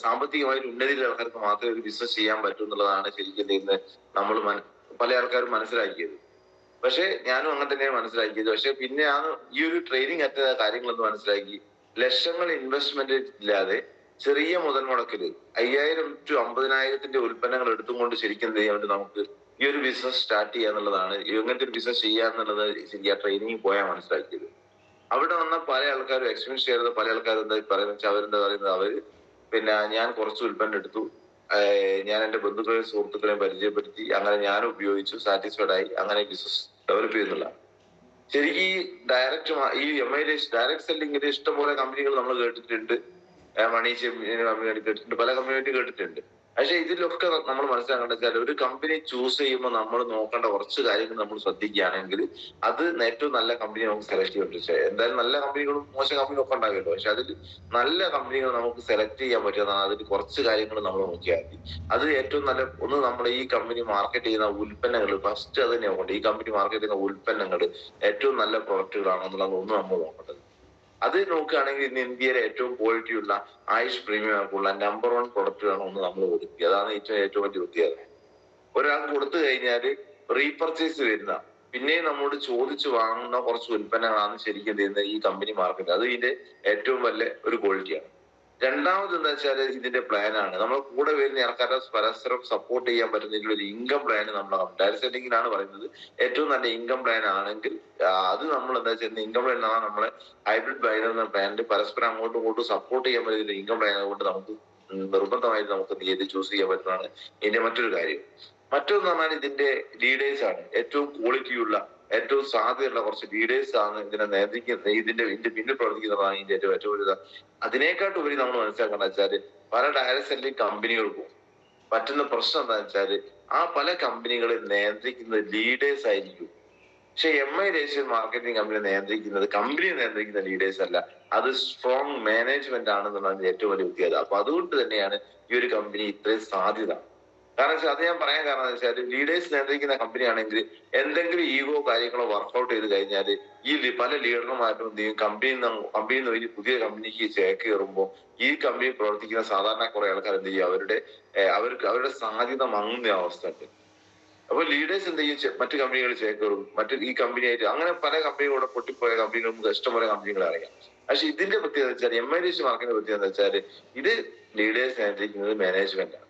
സാമ്പത്തികമായിട്ട് ഉന്നതിയിലുള്ള ആൾക്കാർക്ക് മാത്രമേ ഒരു ബിസിനസ് ചെയ്യാൻ പറ്റൂ എന്നുള്ളതാണ് ശരിക്കും ഇന്ന് നമ്മൾ പല ആൾക്കാരും മനസ്സിലാക്കിയത്. പക്ഷെ ഞാനും അങ്ങനെ തന്നെയാണ് മനസ്സിലാക്കിയത്. പക്ഷെ പിന്നെയാണ് ഈ ഒരു ട്രെയിനിങ് അറ്റ കാര്യങ്ങളൊന്നും മനസ്സിലാക്കി ലക്ഷങ്ങൾ ഇൻവെസ്റ്റ്മെന്റ് ഇല്ലാതെ ചെറിയ മുതൽ മുടക്കില് 5000 to 50,000 ഉൽപ്പന്നങ്ങൾ എടുത്തുകൊണ്ട് ശരിക്കും എന്ത് ചെയ്യാൻ നമുക്ക് ഈ ഒരു ബിസിനസ് സ്റ്റാർട്ട് ചെയ്യുക എന്നുള്ളതാണ്. എങ്ങനത്തെ ഒരു ബിസിനസ് ചെയ്യാന്നുള്ളത് ശരിക്കും ആ ട്രെയിനിങ് പോയാൽ മനസ്സിലാക്കിയത്. അവിടെ വന്ന പല ആൾക്കാരും എക്സ്പീരിയൻസ് ചെയ്യുന്ന പല ആൾക്കാരും എന്താ പറയുന്നത് വെച്ചാൽ അവരെന്താ പറയുന്നത്, അവര് പിന്നെ ഞാൻ കുറച്ച് ഉൽപ്പന്നം എടുത്തു, ഞാൻ എന്റെ ബന്ധുക്കളെയും സുഹൃത്തുക്കളെയും പരിചയപ്പെടുത്തി, അങ്ങനെ ഞാൻ ഉപയോഗിച്ചു, സാറ്റിസ്ഫൈഡ് ആയി, അങ്ങനെ ബിസിനസ് ഡെവലപ്പ് ചെയ്യുന്നില്ല. ശരിക്കും ഈ ഡയറക്ട് സെല്ലിങ്ങിന്റെ ഇഷ്ടംപോലെ കമ്പനികൾ നമ്മൾ കേട്ടിട്ടുണ്ട്. മണീഷ് കമ്പനി കേട്ടിട്ടുണ്ട്, പല കമ്പനി കേട്ടിട്ടുണ്ട്. പക്ഷെ ഇതിലൊക്കെ നമ്മൾ മനസ്സിലാക്കേണ്ട വെച്ചാൽ ഒരു കമ്പനി ചൂസ് ചെയ്യുമ്പോൾ നമ്മൾ നോക്കേണ്ട കുറച്ച് കാര്യങ്ങൾ നമ്മൾ ശ്രദ്ധിക്കുകയാണെങ്കിൽ അത് ഏറ്റവും നല്ല കമ്പനി നമുക്ക് സെലക്ട് ചെയ്യാൻ പറ്റും. എന്തായാലും നല്ല കമ്പനികളും മോശം കമ്പനിയും ഒക്കെ ഉണ്ടാകുമല്ലോ. പക്ഷെ അതിൽ നല്ല കമ്പനികൾ നമുക്ക് സെലക്ട് ചെയ്യാൻ പറ്റുന്നതാണ്. അതിൽ കുറച്ച് കാര്യങ്ങൾ നമ്മൾ നോക്കിയാൽ മതി. അത് ഏറ്റവും നല്ല ഒന്ന്, നമ്മൾ ഈ കമ്പനി മാർക്കറ്റ് ചെയ്യുന്ന ഉൽപ്പന്നങ്ങൾ ഫസ്റ്റ് അത് തന്നെ നോക്കട്ടെ. ഈ കമ്പനി മാർക്കറ്റ് ചെയ്യുന്ന ഉൽപ്പന്നങ്ങൾ ഏറ്റവും നല്ല പ്രൊഡക്റ്റുകളാണോ എന്നുള്ളത് ഒന്ന് നമ്മൾ നോക്കേണ്ടത്. അത് നോക്കുകയാണെങ്കിൽ ഇന്ന് ഇന്ത്യയിലെ ഏറ്റവും ക്വാളിറ്റി ഉള്ള ആയുഷ് പ്രീമിയം ഉള്ള നമ്പർ 1 പ്രൊഡക്റ്റുകളാണ് ഒന്ന് നമ്മൾ കൊടുക്കുക. അതാണ് ഏറ്റവും വലിയ വ്യത്യാസം. ഒരാൾക്ക് കൊടുത്തു കഴിഞ്ഞാൽ റീപർച്ചേസ് വരുന്ന പിന്നെയും നമ്മോട് ചോദിച്ചു വാങ്ങുന്ന കുറച്ച് ഉൽപ്പന്നങ്ങളാണ് ശരിക്കും ചെയ്യുന്നത് ഈ കമ്പനി മാർക്കറ്റ്. അത് ഇതിന്റെ ഏറ്റവും വലിയ ഒരു ക്വാളിറ്റിയാണ്. രണ്ടാമത് എന്താ വെച്ചാൽ ഇതിന്റെ പ്ലാനാണ്. നമ്മൾ കൂടെ വരുന്ന ആൾക്കാരെ പരസ്പരം സപ്പോർട്ട് ചെയ്യാൻ പറ്റുന്ന ഒരു ഇൻകം പ്ലാൻ നമ്മൾ ഡയറക്ട് സെല്ലിങ്ങിനാണ് പറയുന്നത്. ഏറ്റവും നല്ല ഇൻകം പ്ലാൻ ആണെങ്കിൽ അത് നമ്മൾ എന്താ വെച്ചാൽ ഇൻകം പ്ലാൻ എന്നാണ് നമ്മളെ ഹൈബ്രിഡ് ബൈനർ എന്ന പ്ലാനിൽ പരസ്പരം അങ്ങോട്ടും ഇങ്ങോട്ടും സപ്പോർട്ട് ചെയ്യാൻ പറ്റുന്ന ഇൻകം പ്ലാൻ കൊണ്ട് നമുക്ക് നിർബന്ധമായിട്ട് നമുക്ക് ചെയ്ത് ചൂസ് ചെയ്യാൻ പറ്റുന്നതാണ് ഇതിന്റെ മറ്റൊരു കാര്യം. മറ്റൊന്ന് പറഞ്ഞാൽ ഇതിന്റെ ലീഡേഴ്സ് ആണ്. ഏറ്റവും ക്വാളിറ്റിയുള്ള ഏറ്റവും സാധ്യതയുള്ള കുറച്ച് ലീഡേഴ്സ് ആണ് ഇതിനെ നിയന്ത്രിക്കുന്നത്. ഇതിന്റെ പിന്നിൽ പ്രവർത്തിക്കുന്നതാണ് ഇതിന്റെ ഏറ്റവും വലുത്. അതിനേക്കാട്ടുപരി നമ്മൾ മനസ്സിലാക്കേണ്ട വെച്ചാല് പല ഡയറക്ട് സെല്ലിംഗ് കമ്പനികൾക്കും പറ്റുന്ന പ്രശ്നം എന്താ വെച്ചാല് ആ പല കമ്പനികളെ നിയന്ത്രിക്കുന്നത് ലീഡേഴ്സ് ആയിരിക്കും. പക്ഷെ MI ദേശീയ മാർക്കറ്റിംഗ് കമ്പനിയെ നിയന്ത്രിക്കുന്ന ലീഡേഴ്സ് അല്ല, അത് സ്ട്രോങ് മാനേജ്മെന്റ് ആണെന്നുള്ളതിന്റെ ഏറ്റവും വലിയ വ്യത്യാസം. അപ്പൊ അതുകൊണ്ട് തന്നെയാണ് ഈ ഒരു കമ്പനി ഇത്രയും സാധ്യത. കാരണം വെച്ചാൽ അത് ഞാൻ പറയാൻ കാരണം എന്ന് വെച്ചാൽ ലീഡേഴ്സ് നിയന്ത്രിക്കുന്ന കമ്പനി ആണെങ്കിൽ എന്തെങ്കിലും ഈഗോ കാര്യങ്ങളോ വർക്ക്ഔട്ട് ചെയ്ത് കഴിഞ്ഞാൽ ഈ പല ലീഡർമാരും എന്ത് ചെയ്യും, കമ്പനിയിൽ നിന്ന് ഒരു പുതിയ കമ്പനിക്ക് ചേക്കേറുമ്പോൾ ഈ കമ്പനിയിൽ പ്രവർത്തിക്കുന്ന സാധാരണ കുറെ ആൾക്കാർ എന്ത് ചെയ്യും, അവരുടെ സാധ്യത മങ്ങുന്ന അവസ്ഥ ഉണ്ട്. അപ്പൊ ലീഡേഴ്സ് എന്ത് ചെയ്യും, മറ്റു കമ്പനികൾ ചേക്കേറും, ഈ കമ്പനിയായിട്ട് അങ്ങനെ പല കമ്പനികളോടെ പൊട്ടിപ്പോയ കമ്പനികൾ നമുക്ക് ഇഷ്ടംപോലെ കമ്പനികളെ അറിയാം. പക്ഷെ ഇതിന്റെ പ്രത്യേകത വെച്ചാൽ MI ദേശീയ മാർക്കറ്റിന്റെ പ്രത്യേകത എന്ന് വെച്ചാൽ ഇത് ലീഡേഴ്സ് നിയന്ത്രിക്കുന്നത് മാനേജ്മെന്റ് ആണ്.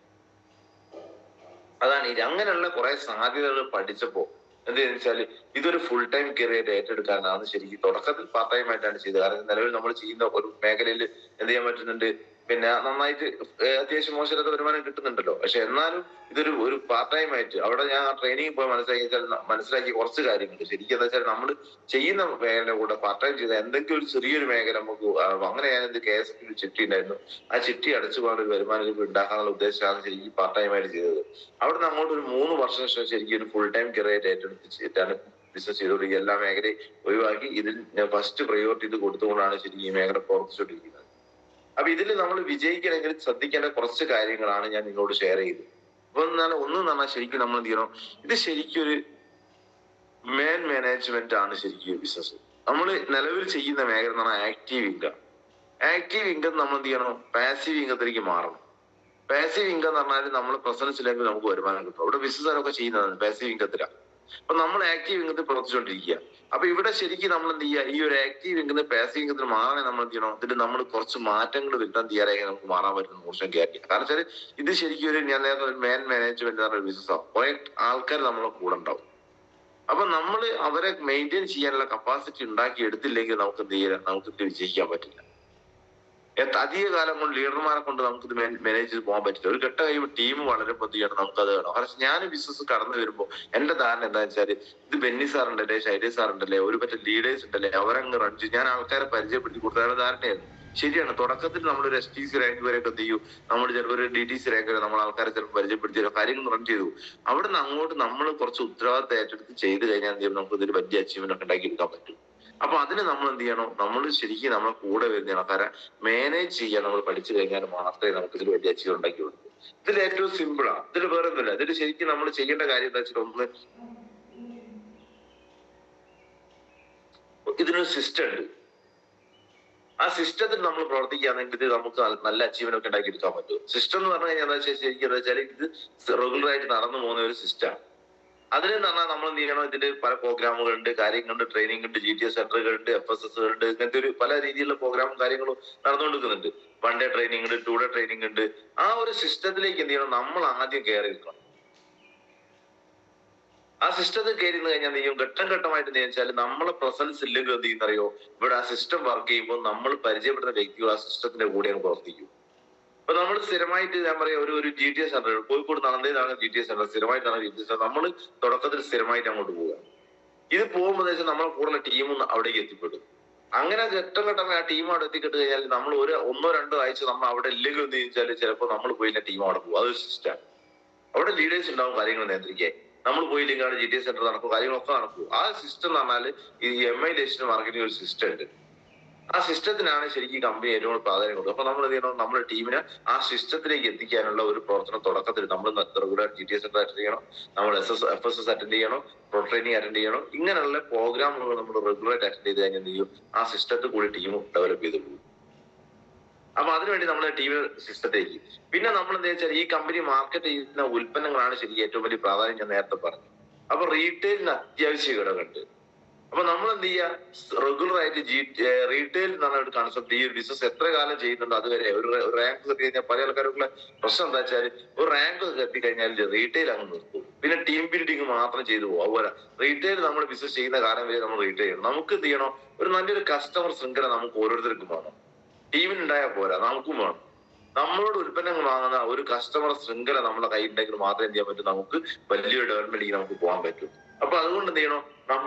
അതാണ് അങ്ങനെയുള്ള കുറെ സാധ്യതകൾ പഠിച്ചപ്പോ എന്താന്ന് വെച്ചാൽ ഇതൊരു ഫുൾ ടൈം കരിയർ ഏറ്റെടുക്കാനാണ് ശരിക്കും തുടക്കത്തിൽ പാർട്ട് ടൈം ആയിട്ടാണ് ചെയ്തത്. കാരണം നിലവിൽ നമ്മൾ ചെയ്യുന്ന ഒരു മേഖലയിൽ എന്ത് ചെയ്യാൻ പറ്റുന്നുണ്ട്, പിന്നെ നന്നായിട്ട് അത്യാവശ്യം മോശമില്ലാത്ത വരുമാനം കിട്ടുന്നുണ്ടല്ലോ. പക്ഷെ എന്നാലും ഒരു പാർട്ട് ടൈം ആയിട്ട് അവിടെ ഞാൻ ട്രെയിനിങ് പോയി മനസ്സിലാക്കിയ കുറച്ച് കാര്യങ്ങളുണ്ട്. ശരിക്കും എന്താ വെച്ചാൽ നമ്മൾ ചെയ്യുന്ന മേഖല കൂടെ പാർട്ട് ടൈം ചെയ്ത എന്തെങ്കിലും ഒരു ചെറിയൊരു മേഖല നമുക്ക് അങ്ങനെ ഞാൻ KSF ചിട്ടി ഉണ്ടായിരുന്നു. ആ ചിട്ടി അടച്ചുകൊണ്ട് ഒരു വരുമാനം ഉണ്ടാക്കാനുള്ള ഉദ്ദേശമാണ് ശരിക്കും പാർട്ട് ടൈം ആയിട്ട് ചെയ്തത്. അവിടെ നിന്ന് അങ്ങോട്ട് ഒരു 3 വർഷം ശേഷം ശരിക്കും ഒരു ഫുൾ ടൈം കരിയർ ഏറ്റെടുത്തിട്ടാണ് ബിസിനസ് ചെയ്തുകൊണ്ടിരിക്കുക. എല്ലാ മേഖലയും ഒഴിവാക്കി ഇതിൽ ഞാൻ ഫസ്റ്റ് പ്രയോറിറ്റി ഇത് കൊടുത്തുകൊണ്ടാണ് ശരിക്കും ഈ മേഖല പ്രവർത്തിച്ചുകൊണ്ടിരിക്കുന്നത്. അപ്പൊ ഇതിൽ നമ്മൾ വിജയിക്കണമെങ്കിൽ ശ്രദ്ധിക്കേണ്ട കുറച്ച് കാര്യങ്ങളാണ് ഞാൻ നിങ്ങളോട് ഷെയർ ചെയ്തത്. അപ്പൊ ഒന്നും പറഞ്ഞാൽ ശരിക്കും നമ്മൾ എന്ത് ചെയ്യണം, ഇത് ശരിക്കും ഒരു മാനേജ്മെന്റ് ആണ് ശരിക്കും ബിസിനസ്. നമ്മൾ നിലവിൽ ചെയ്യുന്ന മേഖല എന്ന് പറഞ്ഞാൽ ആക്റ്റീവ് ഇൻകം നമ്മൾ എന്ത് ചെയ്യണം, പാസീവ് ഇൻകത്തിലേക്ക് മാറണം. പാസീവ് ഇൻകം എന്ന് പറഞ്ഞാൽ നമ്മൾ പ്രസൻസ് ഇല്ലെങ്കിൽ നമുക്ക് വരുമാനം കിട്ടും. അവിടെ ബിസിനസ്സുകാരൊക്കെ ചെയ്യുന്നതാണ് പാസീവ് ഇൻകത്തിലാണ്. അപ്പൊ നമ്മൾ ആക്റ്റീവ് ഇൻകത്തിൽ പ്രവർത്തിച്ചുകൊണ്ടിരിക്കുക. അപ്പൊ ഇവിടെ ശരിക്കും നമ്മൾ എന്ത് ചെയ്യുക, ഈ ഒരു ആക്റ്റീവ് ഇൻകത്തിന് പാസീവ് ഇൻകത്തിന് മാറാൻ നമ്മൾ എന്ത് ചെയ്യണം, ഇതിൽ നമ്മൾ കുറച്ച് മാറ്റങ്ങൾ വരുത്താൻ തയ്യാറായി നമുക്ക് മാറാൻ പറ്റുന്ന മോശം ഗ്യാരണ്ടി. കാരണം വെച്ചാൽ ഇത് ശരിക്കും ഒരു ഞാൻ നേരത്തെ ഒരു മാനേജ്മെന്റ് പറഞ്ഞ ബിസിനസ്സാണ്. കുറെ ആൾക്കാർ നമ്മളെ കൂടെ ഉണ്ടാവും. അപ്പൊ നമ്മൾ അവരെ മെയിൻറ്റെയിൻ ചെയ്യാനുള്ള കപ്പാസിറ്റി ഉണ്ടാക്കി എടുത്തില്ലെങ്കിൽ നമുക്ക് എന്ത് ചെയ്യാൻ, നമുക്ക് ഇത് വിജയിക്കാൻ പറ്റില്ല. അധിക കാലം കൊണ്ട് ലീഡർമാരെ കൊണ്ട് നമുക്കിത് മാനേജ് ചെയ്ത് പോകാൻ പറ്റില്ല. ഒരു ഘട്ടം കഴിയുമ്പോൾ ടീം വളരെ പതിയാണ് നമുക്കത് വേണം. കാരണം ഞാൻ ബിസിനസ് കടന്നു വരുമ്പോൾ എന്റെ ധാരണ എന്താ വെച്ചാൽ ഇത് ബെന്നി സാറുണ്ടല്ലേ, ശൈലജ് സാറുണ്ടല്ലേ, ഒരു പറ്റ ലീഡേഴ്സ് ഉണ്ടല്ലേ, അവരങ്ങ് റൺ ചെയ്യും, ഞാൻ ആൾക്കാരെ പരിചയപ്പെടുത്തി കൊടുത്തതാണ് ധാരണയായിരുന്നു. ശരിയാണ്, തുടക്കത്തിൽ നമ്മളൊരു STC റാങ്ക് വരെയൊക്കെ എന്ത് ചെയ്യും, നമ്മൾ ചിലപ്പോൾ ഒരു DTC റാങ്ക് വരെ നമ്മൾ ആൾക്കാരെ ചിലപ്പോൾ പരിചയപ്പെടുത്തിയോ കാര്യങ്ങൾ റൺ ചെയ്തു. അവിടെ നിന്ന് അങ്ങോട്ട് നമ്മൾ കുറച്ച് ഉത്തരവാദിത്തം ഏറ്റെടുത്ത് ചെയ്ത് കഴിഞ്ഞാൽ എന്ത് ചെയ്യും, നമുക്ക് ഇതൊരു വലിയ അച്ചീവ്മെന്റ് ഒക്കെ ഉണ്ടാക്കി എടുക്കാൻ പറ്റും. അപ്പൊ അതിന് നമ്മൾ എന്ത് ചെയ്യണം, നമ്മൾ ശരിക്കും നമ്മളെ കൂടെ വരുന്ന ആൾക്കാരെ മാനേജ് ചെയ്യാൻ നമ്മൾ പഠിച്ചു കഴിഞ്ഞാൽ മാത്രമേ നമുക്ക് ഇതിൽ വലിയ അച്ചീവ് ഉണ്ടാക്കി കൊടുക്കൂ. ഇതിൽ ഏറ്റവും സിമ്പിളാണ്, ഇതിൽ വേറെ ഒന്നുമില്ല. ഇതിൽ ശരിക്കും നമ്മൾ ചെയ്യേണ്ട കാര്യം എന്താ വെച്ചാൽ ഒന്ന്, ഇതിനൊരു സിസ്റ്റം ഉണ്ട്. ആ സിസ്റ്റത്തിൽ നമ്മൾ പ്രവർത്തിക്കുകയാണെങ്കിൽ ഇത് നമുക്ക് നല്ല അച്ചീവ്മെന്റ് ഒക്കെ ഉണ്ടാക്കി എടുക്കാൻ പറ്റും. സിസ്റ്റം എന്ന് പറഞ്ഞു കഴിഞ്ഞാൽ ശരിക്കും എന്താ വെച്ചാൽ ഇത് റെഗുലർ ആയിട്ട് നടന്നു പോകുന്ന ഒരു സിസ്റ്റമാണ്. അതിന് പറഞ്ഞാൽ നമ്മൾ എന്ത് ചെയ്യണം, ഇതിന്റെ പല പ്രോഗ്രാമുകളുണ്ട്, കാര്യങ്ങളുണ്ട്, ട്രെയിനിങ് ഉണ്ട്, GTS സെന്ററുകളുണ്ട്, FSS ഉണ്ട്, ഇങ്ങനത്തെ ഒരു പല രീതിയിലുള്ള പ്രോഗ്രാമും കാര്യങ്ങളും നടന്നുകൊണ്ടിരിക്കുന്നുണ്ട്. 1 ഡേ ട്രെയിനിങ് ഉണ്ട്, 2 ഡേ ട്രെയിനിങ് ഉണ്ട്. ആ ഒരു സിസ്റ്റത്തിലേക്ക് എന്ത് ചെയ്യണം, നമ്മൾ ആദ്യം കയറി നിൽക്കണം. ആ സിസ്റ്റത്തിൽ കയറി നിന്ന് കഴിഞ്ഞാൽ എന്ത് ചെയ്യും, ഘട്ടം ഘട്ടമായിട്ട് എന്ത് വെച്ചാൽ നമ്മളെ പ്രസൻസ് ഇല്ലെങ്കിൽ എന്ത് ചെയ്യുന്നറിയോ, ഇവിടെ ആ സിസ്റ്റം വർക്ക് ചെയ്യുമ്പോൾ നമ്മൾ പരിചയപ്പെടുന്ന വ്യക്തികൾ ആ സിസ്റ്റത്തിന്റെ കൂടെയാണ് പ്രവർത്തിക്കും. അപ്പൊ നമ്മൾ സ്ഥിരമായിട്ട് ഞാൻ പറയാം ഒരു GTS സെന്റർ കോഴിക്കോട് നടന്നതാണ് GTS സെന്റർ, സ്ഥിരമായിട്ടാണ് GTS സെന്റർ. നമ്മൾ തുടക്കത്തിൽ സ്ഥിരമായിട്ട് അങ്ങോട്ട് പോവുക. ഇത് പോകുമ്പോൾ നമ്മളെ കൂടുതൽ ടീമും അവിടേക്ക് എത്തിപ്പെടും. അങ്ങനെ ഘട്ടം ഘട്ടമായി ആ ടീം അവിടെ എത്തിക്കിട്ട് കഴിഞ്ഞാൽ നമ്മൾ ഒന്നോ രണ്ടോ ആഴ്ച നമ്മൾ അവിടെ ഇല്ലെങ്കിൽ എന്ത് ചോദിച്ചാൽ ചിലപ്പോൾ നമ്മൾ പോയില്ല, ടീം അവിടെ പോകും. അതൊരു സിസ്റ്റം. അവിടെ ലീഡേഴ്സ് ഉണ്ടാവും കാര്യങ്ങൾ നിയന്ത്രിക്കാൻ. നമ്മൾ പോയില്ലെങ്കിൽ അവിടെ GTS സെന്റർ നടക്കും, കാര്യങ്ങളൊക്കെ നടക്കും. ആ സിസ്റ്റം എന്ന് പറഞ്ഞാൽ ഈ MI ലിസ്റ്റ് മാർക്കറ്റിംഗ് ഒരു സിസ്റ്റം ഉണ്ട്. ആ സിസ്റ്റത്തിനാണ് ശരിക്കും കമ്പനി ഏറ്റവും കൂടുതൽ പ്രാധാന്യം കൊടുക്കുക. അപ്പൊ നമ്മൾ എന്ത് ചെയ്യണം, നമ്മുടെ ടീമിനെ ആ സിസ്റ്റത്തിലേക്ക് എത്തിക്കാനുള്ള ഒരു പ്രവർത്തനം തുടക്കത്തിൽ നമ്മൾ റെഗുലർ GTS സെന്റർ അറ്റൻഡ് ചെയ്യണം, നമ്മൾ FSS അറ്റൻഡ് ചെയ്യണം, പ്രോ ട്രെയിനിങ് അറ്റൻഡ് ചെയ്യണം. ഇങ്ങനെയുള്ള പ്രോഗ്രാമുകൾ നമ്മൾ റെഗുലറായിട്ട് അറ്റൻഡ് ചെയ്ത് കഴിഞ്ഞാൽ എന്ത് ചെയ്യും, ആ സിസ്റ്റത്തിൽ കൂടി ടീം ഡെവലപ്പ് ചെയ്ത് പോകും. അപ്പൊ അതിനുവേണ്ടി നമ്മുടെ ടീമിൽ സിസ്റ്റത്തേക്ക് പിന്നെ നമ്മൾ എന്താ വെച്ചാൽ ഈ കമ്പനി മാർക്കറ്റ് ചെയ്യുന്ന ഉൽപ്പന്നങ്ങളാണ് ശരിക്കും ഏറ്റവും വലിയ പ്രാധാന്യം. ഞാൻ നേരത്തെ പറഞ്ഞു. അപ്പൊ റീറ്റെയിലിന് അത്യാവശ്യ ഘടകമുണ്ട്. അപ്പൊ നമ്മൾ എന്ത് ചെയ്യുക, റെഗുലർ ആയിട്ട് റീറ്റെയിൽ എന്നാണ് ഒരു കൺസെപ്റ്റ്. ഈ ഒരു ബിസിനസ് എത്ര കാലം ചെയ്യുന്നുണ്ട് അതുവരെ ഒരു റാങ്ക് എത്തി കഴിഞ്ഞാൽ പല ആൾക്കാർക്കുള്ള പ്രശ്നം എന്താ വെച്ചാൽ ഒരു റാങ്ക് എത്തിക്കഴിഞ്ഞാൽ റീറ്റെയിൽ അങ്ങ് നിർത്തും, പിന്നെ ടീം ബിൽഡിംഗ് മാത്രം ചെയ്തു പോകും. അതുപോലെ റീറ്റെയിൽ നമ്മൾ ബിസിനസ് ചെയ്യുന്ന കാലം വരെ നമ്മൾ റീറ്റെയിൽ ചെയ്യണം. നമുക്ക് എന്ത് ചെയ്യണം, ഒരു നല്ലൊരു കസ്റ്റമർ ശൃംഖല നമുക്ക് ഓരോരുത്തർക്കും വേണം. ടീമിനുണ്ടായാൽ പോരാ, നമുക്കും വേണം. നമ്മളോട് ഉൽപ്പന്നങ്ങൾ വാങ്ങുന്ന ഒരു കസ്റ്റമർ ശൃംഖല നമ്മുടെ കയ്യിലുണ്ടെങ്കിൽ മാത്രമേ എന്ത് ചെയ്യാൻ പറ്റും, നമുക്ക് വലിയൊരു ഡെവലപ്മെന്റിലേക്ക് നമുക്ക് പോകാൻ പറ്റും. അപ്പൊ അതുകൊണ്ട് എന്ത് ചെയ്യണം,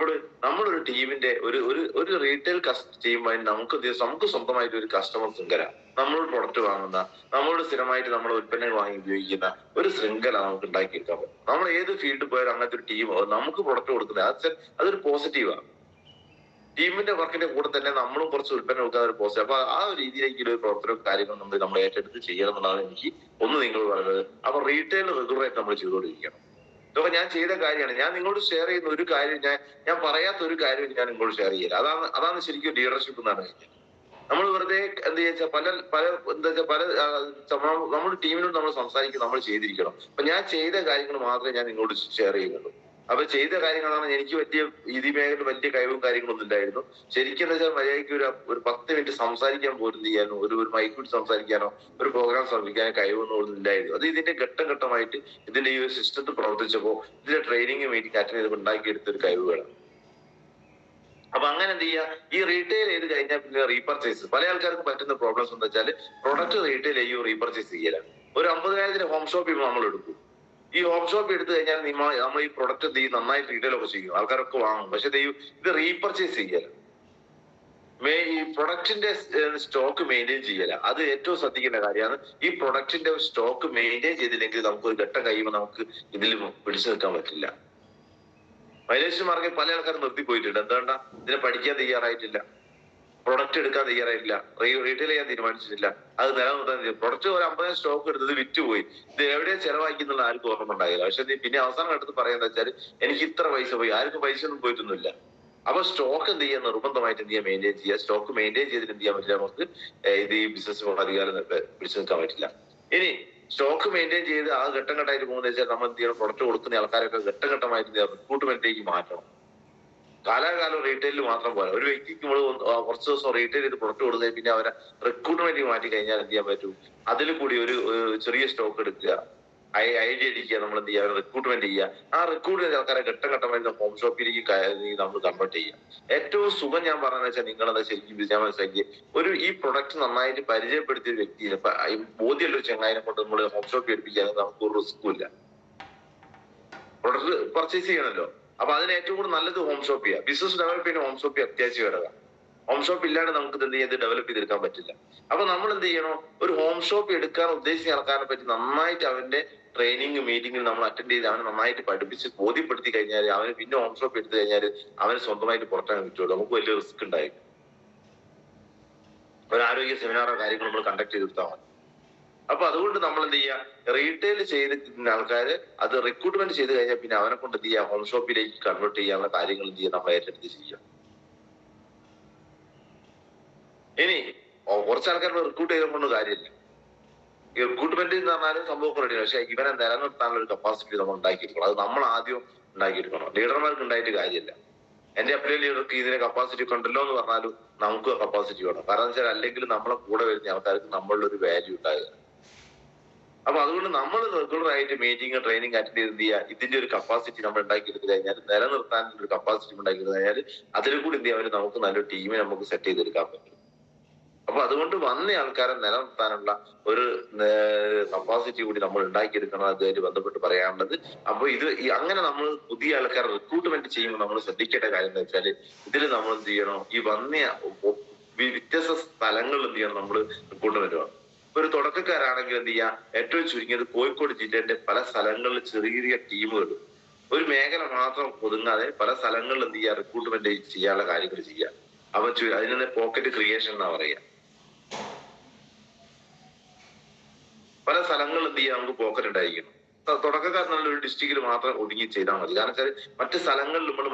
നമ്മളൊരു ടീമിന്റെ ഒരു റീറ്റെയിൽ ടീമായി നമുക്ക് സ്വന്തമായിട്ട് ഒരു കസ്റ്റമർ ശൃംഖല, നമ്മളോട് പ്രൊഡക്റ്റ് വാങ്ങുന്ന, നമ്മളോട് സ്ഥിരമായിട്ട് നമ്മുടെ ഉൽപ്പന്നങ്ങൾ വാങ്ങി ഉപയോഗിക്കുന്ന ഒരു ശൃംഖല നമുക്ക് ഉണ്ടാക്കിയെടുക്കാൻ പറ്റും. നമ്മൾ ഏത് ഫീൽഡിൽ പോയാലും അങ്ങനത്തെ ഒരു ടീം നമുക്ക് പ്രൊഡക്റ്റ് കൊടുക്കുന്നത് അതൊരു പോസിറ്റീവാണ്. ടീമിന്റെ വർക്കിന്റെ കൂടെ തന്നെ നമ്മളും കുറച്ച് ഉൽപ്പന്നം കൊടുക്കാൻ ഒരു പോസിറ്റീവ്. അപ്പൊ ആ ഒരു രീതിയിലേക്ക് ഒരു പ്രവർത്തനവും കാര്യങ്ങളും നമ്മൾ ഏറ്റെടുത്ത് ചെയ്യണം എന്നുള്ളതാണ് എനിക്ക് നിങ്ങൾ പറയുന്നത്. അപ്പൊ റീറ്റെയിൽ റെഗുലറായിട്ട് നമ്മൾ ചെയ്തുകൊണ്ടിരിക്കണം. ഇതൊക്കെ ഞാൻ ചെയ്ത കാര്യമാണ്. ഞാൻ നിങ്ങളോട് ഷെയർ ചെയ്യുന്ന ഒരു കാര്യം, ഞാൻ പറയാത്ത ഒരു കാര്യം ഞാൻ നിങ്ങളോട് ഷെയർ ചെയ്യില്ല. അതാണ് ശരിക്കും ലീഡർഷിപ്പ് എന്നാണ് കഴിഞ്ഞാൽ. നമ്മൾ വെറുതെ എന്താ വെച്ചാൽ നമ്മുടെ ടീമിനോട് നമ്മൾ സംസാരിക്കും, നമ്മൾ ചെയ്തിരിക്കണം. അപ്പൊ ഞാൻ ചെയ്ത കാര്യങ്ങൾ മാത്രമേ ഞാൻ നിങ്ങളോട് ഷെയർ ചെയ്യുന്നുള്ളൂ. അപ്പൊ ചെയ്ത കാര്യങ്ങളാണ് എനിക്ക് ഈ മേഖല വലിയ കഴിവും കാര്യങ്ങളൊന്നും ഇല്ലായിരുന്നു. ശരിക്കും എന്താ വെച്ചാൽ മര്യാദയ്ക്ക് ഒരു 10 മിനിറ്റ് സംസാരിക്കാൻ പോലും ചെയ്യാനോ ഒരു മൈക്ക് സംസാരിക്കാനോ ഒരു പ്രോഗ്രാം ശ്രമിക്കാനോ കഴിവൊന്നും ഇല്ലായിരുന്നു. അത് ഇതിന്റെ ഘട്ടം ഘട്ടമായിട്ട് ഇതിന്റെ ഈ ഒരു സിസ്റ്റത്തിൽ പ്രവർത്തിച്ചപ്പോൾ ഇതിന്റെ ട്രെയിനിങ് മീറ്റിംഗ് അറ്റൻഡ് ചെയ്ത് ഉണ്ടാക്കിയെടുത്ത ഒരു കഴിവുകളാണ്. അപ്പൊ അങ്ങനെ എന്ത് ചെയ്യുക, ഈ റീറ്റെയിൽ ചെയ്ത് കഴിഞ്ഞാൽ പിന്നെ റീപർച്ചേസ് പല ആൾക്കാർക്ക് പറ്റുന്ന പ്രോബ്ലംസ് എന്താ വെച്ചാൽ പ്രൊഡക്റ്റ് റീറ്റെയിൽ ചെയ്യും, റീപർച്ചേസ് ചെയ്യലാണ്. ഒരു 50,000 ഹോം ഷോപ്പ് നമ്മൾ എടുക്കും. ഈ ഹോം ഷോപ്പ് എടുത്തു കഴിഞ്ഞാൽ നമ്മൾ ഈ പ്രൊഡക്റ്റ് നന്നായിട്ട് റീറ്റെയിൽ ഒക്കെ ചെയ്യും, ആൾക്കാരൊക്കെ വാങ്ങും. പക്ഷെ ഇത് റീപർച്ചേസ് ചെയ്യല, ഈ പ്രൊഡക്റ്റിന്റെ സ്റ്റോക്ക് മെയിൻറ്റെയിൻ ചെയ്യല. അത് ഏറ്റവും ശ്രദ്ധിക്കേണ്ട കാര്യമാണ്. ഈ പ്രൊഡക്റ്റിന്റെ സ്റ്റോക്ക് മെയിൻറ്റെയിൻ ചെയ്തില്ലെങ്കിൽ നമുക്ക് ഒരു ഘട്ടം കഴിയുമ്പോൾ നമുക്ക് ഇതിൽ പിടിച്ചു നിൽക്കാൻ പറ്റില്ല. മൈലേജ് മാർക്കറ്റ് പല ആൾക്കാരും നിർത്തിപ്പോയിട്ടുണ്ട്. എന്തുകൊണ്ടാ, ഇതിനെ പഠിക്കാൻ തയ്യാറായിട്ടില്ല, പ്രൊഡക്റ്റ് എടുക്കാൻ തയ്യാറായിട്ടില്ല, റീറ്റെയിൽ ചെയ്യാൻ തീരുമാനിച്ചിട്ടില്ല, അത് നിലനിർത്താൻ. പ്രൊഡക്റ്റ് ഒരു 50 സ്റ്റോക്ക് എടുത്തത് വിറ്റുപോയി, ഇത് എവിടെയാ ചെലവാക്കിന്നുള്ള ആർക്കും ഓർമ്മ ഉണ്ടായില്ല. പക്ഷെ പിന്നെ അവസാനം ഘട്ടത്തിൽ പറയാന്ന് വെച്ചാൽ എനിക്ക് ഇത്ര പൈസ പോയി, ആർക്കും പൈസ ഒന്നും പോയിട്ടൊന്നുമില്ല. അപ്പൊ സ്റ്റോക്ക് എന്ത് ചെയ്യാൻ നിർബന്ധമായിട്ട് എന്ത് ചെയ്യാൻ മെയിൻറ്റെയിൻ ചെയ്യുക. സ്റ്റോക്ക് മെയിൻറ്റെയിൻ ചെയ്തിട്ട് എന്ത് ചെയ്യാൻ പറ്റില്ല, നമുക്ക് ഇത് ഈ ബിസിനസ് അധികാരം പിടിച്ചു നിൽക്കാൻ പറ്റില്ല. ഇനി സ്റ്റോക്ക് മെയിൻറ്റെയിൻ ചെയ്ത് ആ ഘട്ടം ഘട്ടമായിട്ട് പോകുന്നത് വെച്ചാൽ നമ്മൾ എന്ത് ചെയ്യണം, പ്രൊഡക്റ്റ് കൊടുക്കുന്ന ആൾക്കാരൊക്കെ ഘട്ടം ഘട്ടമായിട്ട് റിക്രൂട്ട്മെന്റിലേക്ക് മാറ്റണം. കാലാകാലം റീറ്റെയിലിൽ മാത്രം പോലെ ഒരു വ്യക്തിക്ക് നമ്മൾ കുറച്ച് ദിവസം റീറ്റെയിൽ ചെയ്ത് പ്രൊഡക്റ്റ് കൊടുത്തത് പിന്നെ അവരെ റിക്രൂട്ട്മെന്റ് മാറ്റി കഴിഞ്ഞാൽ എന്ത് ചെയ്യാൻ പറ്റും, അതിൽ കൂടി ഒരു ചെറിയ സ്റ്റോക്ക് എടുക്കുക, ഐഡിയ അടിക്കുക, നമ്മൾ എന്ത് ചെയ്യുക, റിക്രൂട്ട്മെന്റ് ചെയ്യുക. ആ റിക്രൂട്ട് ചെയ്ത ആൾക്കാരെ ഘട്ടം ഘട്ടമായിട്ട് ഹോം ഷോപ്പിലേക്ക് നമ്മൾ കൺവേർട്ട് ചെയ്യുക. ഏറ്റവും സുഖം ഞാൻ പറഞ്ഞതെന്ന് വെച്ചാൽ നിങ്ങളെന്താ ശരിക്കും ഞാൻ മനസ്സിലാക്കി, ഈ പ്രൊഡക്റ്റ് നന്നായിട്ട് പരിചയപ്പെടുത്തിയ വ്യക്തിയെ ബോധ്യമുള്ള ഒരു ചെങ്ങായിനെ കൊണ്ട് നമ്മൾ ഹോം ഷോപ്പ് എടുപ്പിക്കാൻ നമുക്ക് ഒരു റിസ്ക്കും ഇല്ല. പ്രൊഡക്റ്റ് പർച്ചേസ് ചെയ്യണമല്ലോ. അപ്പൊ അതിന് ഏറ്റവും കൂടുതൽ നല്ലത് ഹോം ഷോപ്പ് ചെയ്യുക. ബിസിനസ് ഡെവലപ്പ് ചെയ്യുന്ന ഹോം ഷോപ്പ് അത്യാവശ്യം ഘടകം. ഹോം ഷോപ്പ് ഇല്ലാണ്ട് നമുക്ക് എന്ത് ചെയ്ത് ഡെവലപ്പ് ചെയ്തെടുക്കാൻ പറ്റില്ല. അപ്പൊ നമ്മൾ എന്ത് ചെയ്യണം, ഒരു ഹോം ഷോപ്പ് എടുക്കാൻ ഉദ്ദേശിച്ച ആൾക്കാരെ പറ്റി നന്നായിട്ട് അവന്റെ ട്രെയിനിങ് മീറ്റിംഗിൽ നമ്മൾ അറ്റൻഡ് ചെയ്ത് അവനെ നന്നായിട്ട് പഠിപ്പിച്ച് ബോധ്യപ്പെടുത്തി കഴിഞ്ഞാൽ അവന് പിന്നെ ഹോം ഷോപ്പ് എടുത്തു കഴിഞ്ഞാൽ അവന് സ്വന്തമായിട്ട് പുറത്താൻ കിട്ടുള്ളൂ. നമുക്ക് വലിയ റിസ്ക് ഉണ്ടായിരിക്കും. ഒരു ആരോഗ്യ സെമിനാറോ കാര്യങ്ങളോ നമ്മൾ കണ്ടക്ട് ചെയ്തെടുത്താൽ മതി. അപ്പൊ അതുകൊണ്ട് നമ്മൾ എന്ത് ചെയ്യുക, റീറ്റെയിൽ ചെയ്തിട്ടുള്ള ആൾക്കാര് അത് റിക്രൂട്ട്മെന്റ് ചെയ്ത് കഴിഞ്ഞാൽ പിന്നെ അവനെ കൊണ്ട് എന്ത് ചെയ്യുക, ഹോം ഷോപ്പിലേക്ക് കൺവേർട്ട് ചെയ്യാനുള്ള കാര്യങ്ങൾ എന്ത് ചെയ്യുക, നമ്മൾ ഏറ്റെടുത്ത് ചെയ്യുക. ഇനി കുറച്ച് ആൾക്കാരെ റിക്രൂട്ട് ചെയ്തുകൊണ്ട് കാര്യമില്ല. ഈ റിക്രൂട്ട്മെന്റ് എന്ന് പറഞ്ഞാലും സംഭവം റെഡിയാണ്. പക്ഷെ ഇവരെ നിലനിർത്താനുള്ള ഒരു കപ്പാസിറ്റി നമ്മൾ ഉണ്ടാക്കിയെടുക്കണം. അത് നമ്മൾ ആദ്യം ഉണ്ടാക്കിയെടുക്കണം. ലീഡർമാർക്ക് ഉണ്ടായിട്ട് കാര്യമില്ല. എന്റെ അപ്ലൈ ലീഡർക്ക് ഇതിനെ കപ്പാസിറ്റി ഉണ്ടല്ലോ എന്ന് പറഞ്ഞാലും നമുക്ക് കപ്പാസിറ്റി വേണം. കാരണം വെച്ചാൽ അല്ലെങ്കിൽ നമ്മളെ കൂടെ വരുന്ന ആൾക്കാർക്ക് നമ്മളുടെ ഒരു വാല്യൂ ഉണ്ടാകുക. അപ്പൊ അതുകൊണ്ട് നമ്മൾ റെഗുലർ ആയിട്ട് മീറ്റിംഗ് ട്രെയിനിങ് അറ്റൻഡ് ചെയ്ത് എന്ത് ചെയ്യുക, ഇതിന്റെ ഒരു കപ്പാസിറ്റി നമ്മൾ ഉണ്ടാക്കിയെടുത്ത് കഴിഞ്ഞാൽ, നിലനിർത്താൻ ഒരു കപ്പാസിറ്റി ഉണ്ടാക്കിയെടുത്ത് കഴിഞ്ഞാൽ അതിൽ കൂടി എന്ത് ചെയ്യാൻ നമുക്ക് നല്ലൊരു ടീമിനെ നമുക്ക് സെറ്റ് ചെയ്തെടുക്കാൻ പറ്റും. അപ്പൊ അതുകൊണ്ട് വന്ന ആൾക്കാരെ നിലനിർത്താനുള്ള ഒരു കപ്പാസിറ്റി കൂടി നമ്മൾ ഉണ്ടാക്കിയെടുക്കണം. അതുമായിട്ട് ബന്ധപ്പെട്ട് പറയാനുള്ളത്. അപ്പൊ ഇത് അങ്ങനെ നമ്മൾ പുതിയ ആൾക്കാരെ റിക്രൂട്ട്മെന്റ് ചെയ്യുമ്പോൾ നമ്മൾ ശ്രദ്ധിക്കേണ്ട കാര്യം എന്ന് വെച്ചാൽ, ഇതിൽ നമ്മൾ എന്ത് ചെയ്യണം, ഈ വന്ന വ്യത്യസ്ത സ്ഥലങ്ങളിൽ എന്ത് ചെയ്യണം, നമ്മൾ റിക്രൂട്ട്മെന്റ് വേണം. ഒരു തുടക്കക്കാരാണെങ്കിൽ എന്ത് ചെയ്യാം, ഏറ്റവും ചുരുങ്ങിയത് കോഴിക്കോട് ജില്ലേന്റെ പല സ്ഥലങ്ങളിൽ ചെറിയ ചെറിയ ടീമുകൾ, ഒരു മേഖല മാത്രം ഒതുങ്ങാതെ പല സ്ഥലങ്ങളിൽ എന്ത് ചെയ്യുക, റിക്രൂട്ട്മെന്റ് ചെയ്യാനുള്ള കാര്യങ്ങൾ ചെയ്യുക. അപ്പൊ അതിനെ പോക്കറ്റ് ക്രിയേഷൻ എന്നാ പറയുക. പല സ്ഥലങ്ങളിൽ എന്ത് ചെയ്യാം, നമുക്ക് പോക്കറ്റ് ഉണ്ടായിരിക്കണം. തുടക്കക്കാരനുള്ള ഒരു ഡിസ്ട്രിക്റ്റിൽ മാത്രം ഒതുങ്ങി ചെയ്താൽ മതി. കാരണം വെച്ചാൽ മറ്റു സ്ഥലങ്ങളിൽ നമ്മൾ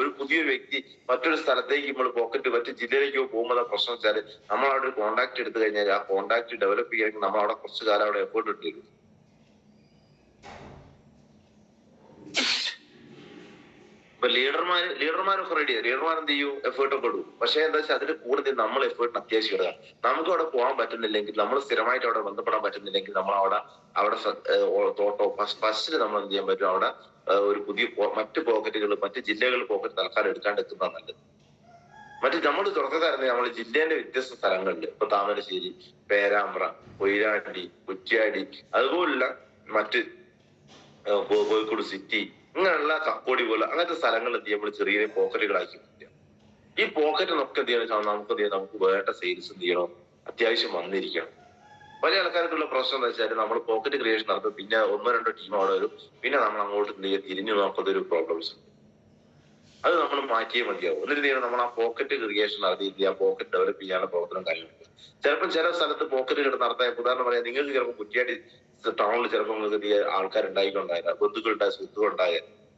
ഒരു പുതിയൊരു വ്യക്തി മറ്റൊരു സ്ഥലത്തേക്ക് നമ്മൾ പോക്കറ്റ് മറ്റു ജില്ലയിലേക്ക് പോകുമ്പോൾ പ്രശ്നം വെച്ചാൽ, നമ്മൾ അവിടെ ഒരു കോൺടാക്ട് എടുത്തു കഴിഞ്ഞാൽ ആ കോൺടാക്ട് ഡെവലപ്പ് ചെയ്യണമെങ്കിൽ നമ്മൾ അവിടെ കുറച്ചു കാലം അവിടെ എഫേർട്ട് ഇട്ടിരിക്കും. ഇപ്പൊ ലീഡർമാരൊക്കെ റെഡിയാണ്. ലീഡർമാർ എന്ത് ചെയ്യും, എഫേർട്ട് ഒക്കെ ഇടും. പക്ഷെ എന്താ വെച്ചാൽ അതിൽ കൂടുതൽ നമ്മൾ എഫേർട്ടിന് അത്യാവശ്യം ഇടുക. നമുക്ക് അവിടെ പോകാൻ പറ്റുന്നില്ലെങ്കിൽ, നമ്മൾ സ്ഥിരമായിട്ട് അവിടെ ബന്ധപ്പെടാൻ പറ്റുന്നില്ലെങ്കിൽ, നമ്മൾ അവിടെ ഫസ്റ്റില് നമ്മൾ എന്ത് ചെയ്യാൻ പറ്റും, അവിടെ ഒരു പുതിയ മറ്റു പോക്കറ്റുകൾ, മറ്റു ജില്ലകളിൽ പോക്കറ്റ് തൽക്കാലം എടുക്കാണ്ടിരിക്കുന്നതാണ് നല്ലത്. നമ്മൾ തുടക്കക്കാരനെ നമ്മൾ ജില്ലേന്റെ വ്യത്യസ്ത സ്ഥലങ്ങളിൽ, ഇപ്പൊ താമരശ്ശേരി, പേരാമ്പ്ര, കൊയിലാണ്ടി, കുറ്റ്യാടി, അതുപോലുള്ള മറ്റ് കോഴിക്കോട് സിറ്റി, ഇങ്ങനെയുള്ള കക്കോടി പോലെ അങ്ങനത്തെ സ്ഥലങ്ങൾ എന്ത് ചെയ്യുമ്പോൾ ചെറിയ പോക്കറ്റുകളാക്കി പറ്റുക. ഈ പോക്കറ്റിനൊക്കെ എന്ത് ചെയ്യണം, നമുക്ക് വേണ്ട സെയിൽസ് എന്ത് ചെയ്യണം, അത്യാവശ്യം വന്നിരിക്കണം. പല ആൾക്കാർക്കുള്ള പ്രശ്നം എന്താ വെച്ചാൽ, നമ്മൾ പോക്കറ്റ് ക്രിയേഷൻ നടത്തും, പിന്നെ ഒന്നോ രണ്ടോ ടീം അവിടെ വരും, പിന്നെ നമ്മൾ അങ്ങോട്ട് എന്ത് ചെയ്യുക, തിരിഞ്ഞു നോക്കുന്ന ഒരു പ്രോബ്ലംസ് ഉണ്ട്. അത് നമ്മൾ മാറ്റിയേ മതിയാവും. എന്നിട്ട് ചെയ്യണം, നമ്മൾ ആ പോക്കറ്റ് ക്രിയേഷൻ നടത്തി ആ പോക്കറ്റ് ഡെവലപ്പ് ചെയ്യാനുള്ള പ്രവർത്തനം കാര്യമുണ്ട്. ചിലപ്പോൾ ചില സ്ഥലത്ത് പോക്കറ്റ് നടത്താൻ ഉദാഹരണം പറയാം, നിങ്ങൾക്ക് ചിലപ്പോൾ കുറ്റ്യാടി ടൗണിൽ ചിലപ്പോൾ നിങ്ങൾക്ക് ആൾക്കാരുണ്ടായിക്കൊണ്ടായത്, ബന്ധുക്കളുണ്ടായ, സുഹൃത്തുക്കളുണ്ടായ.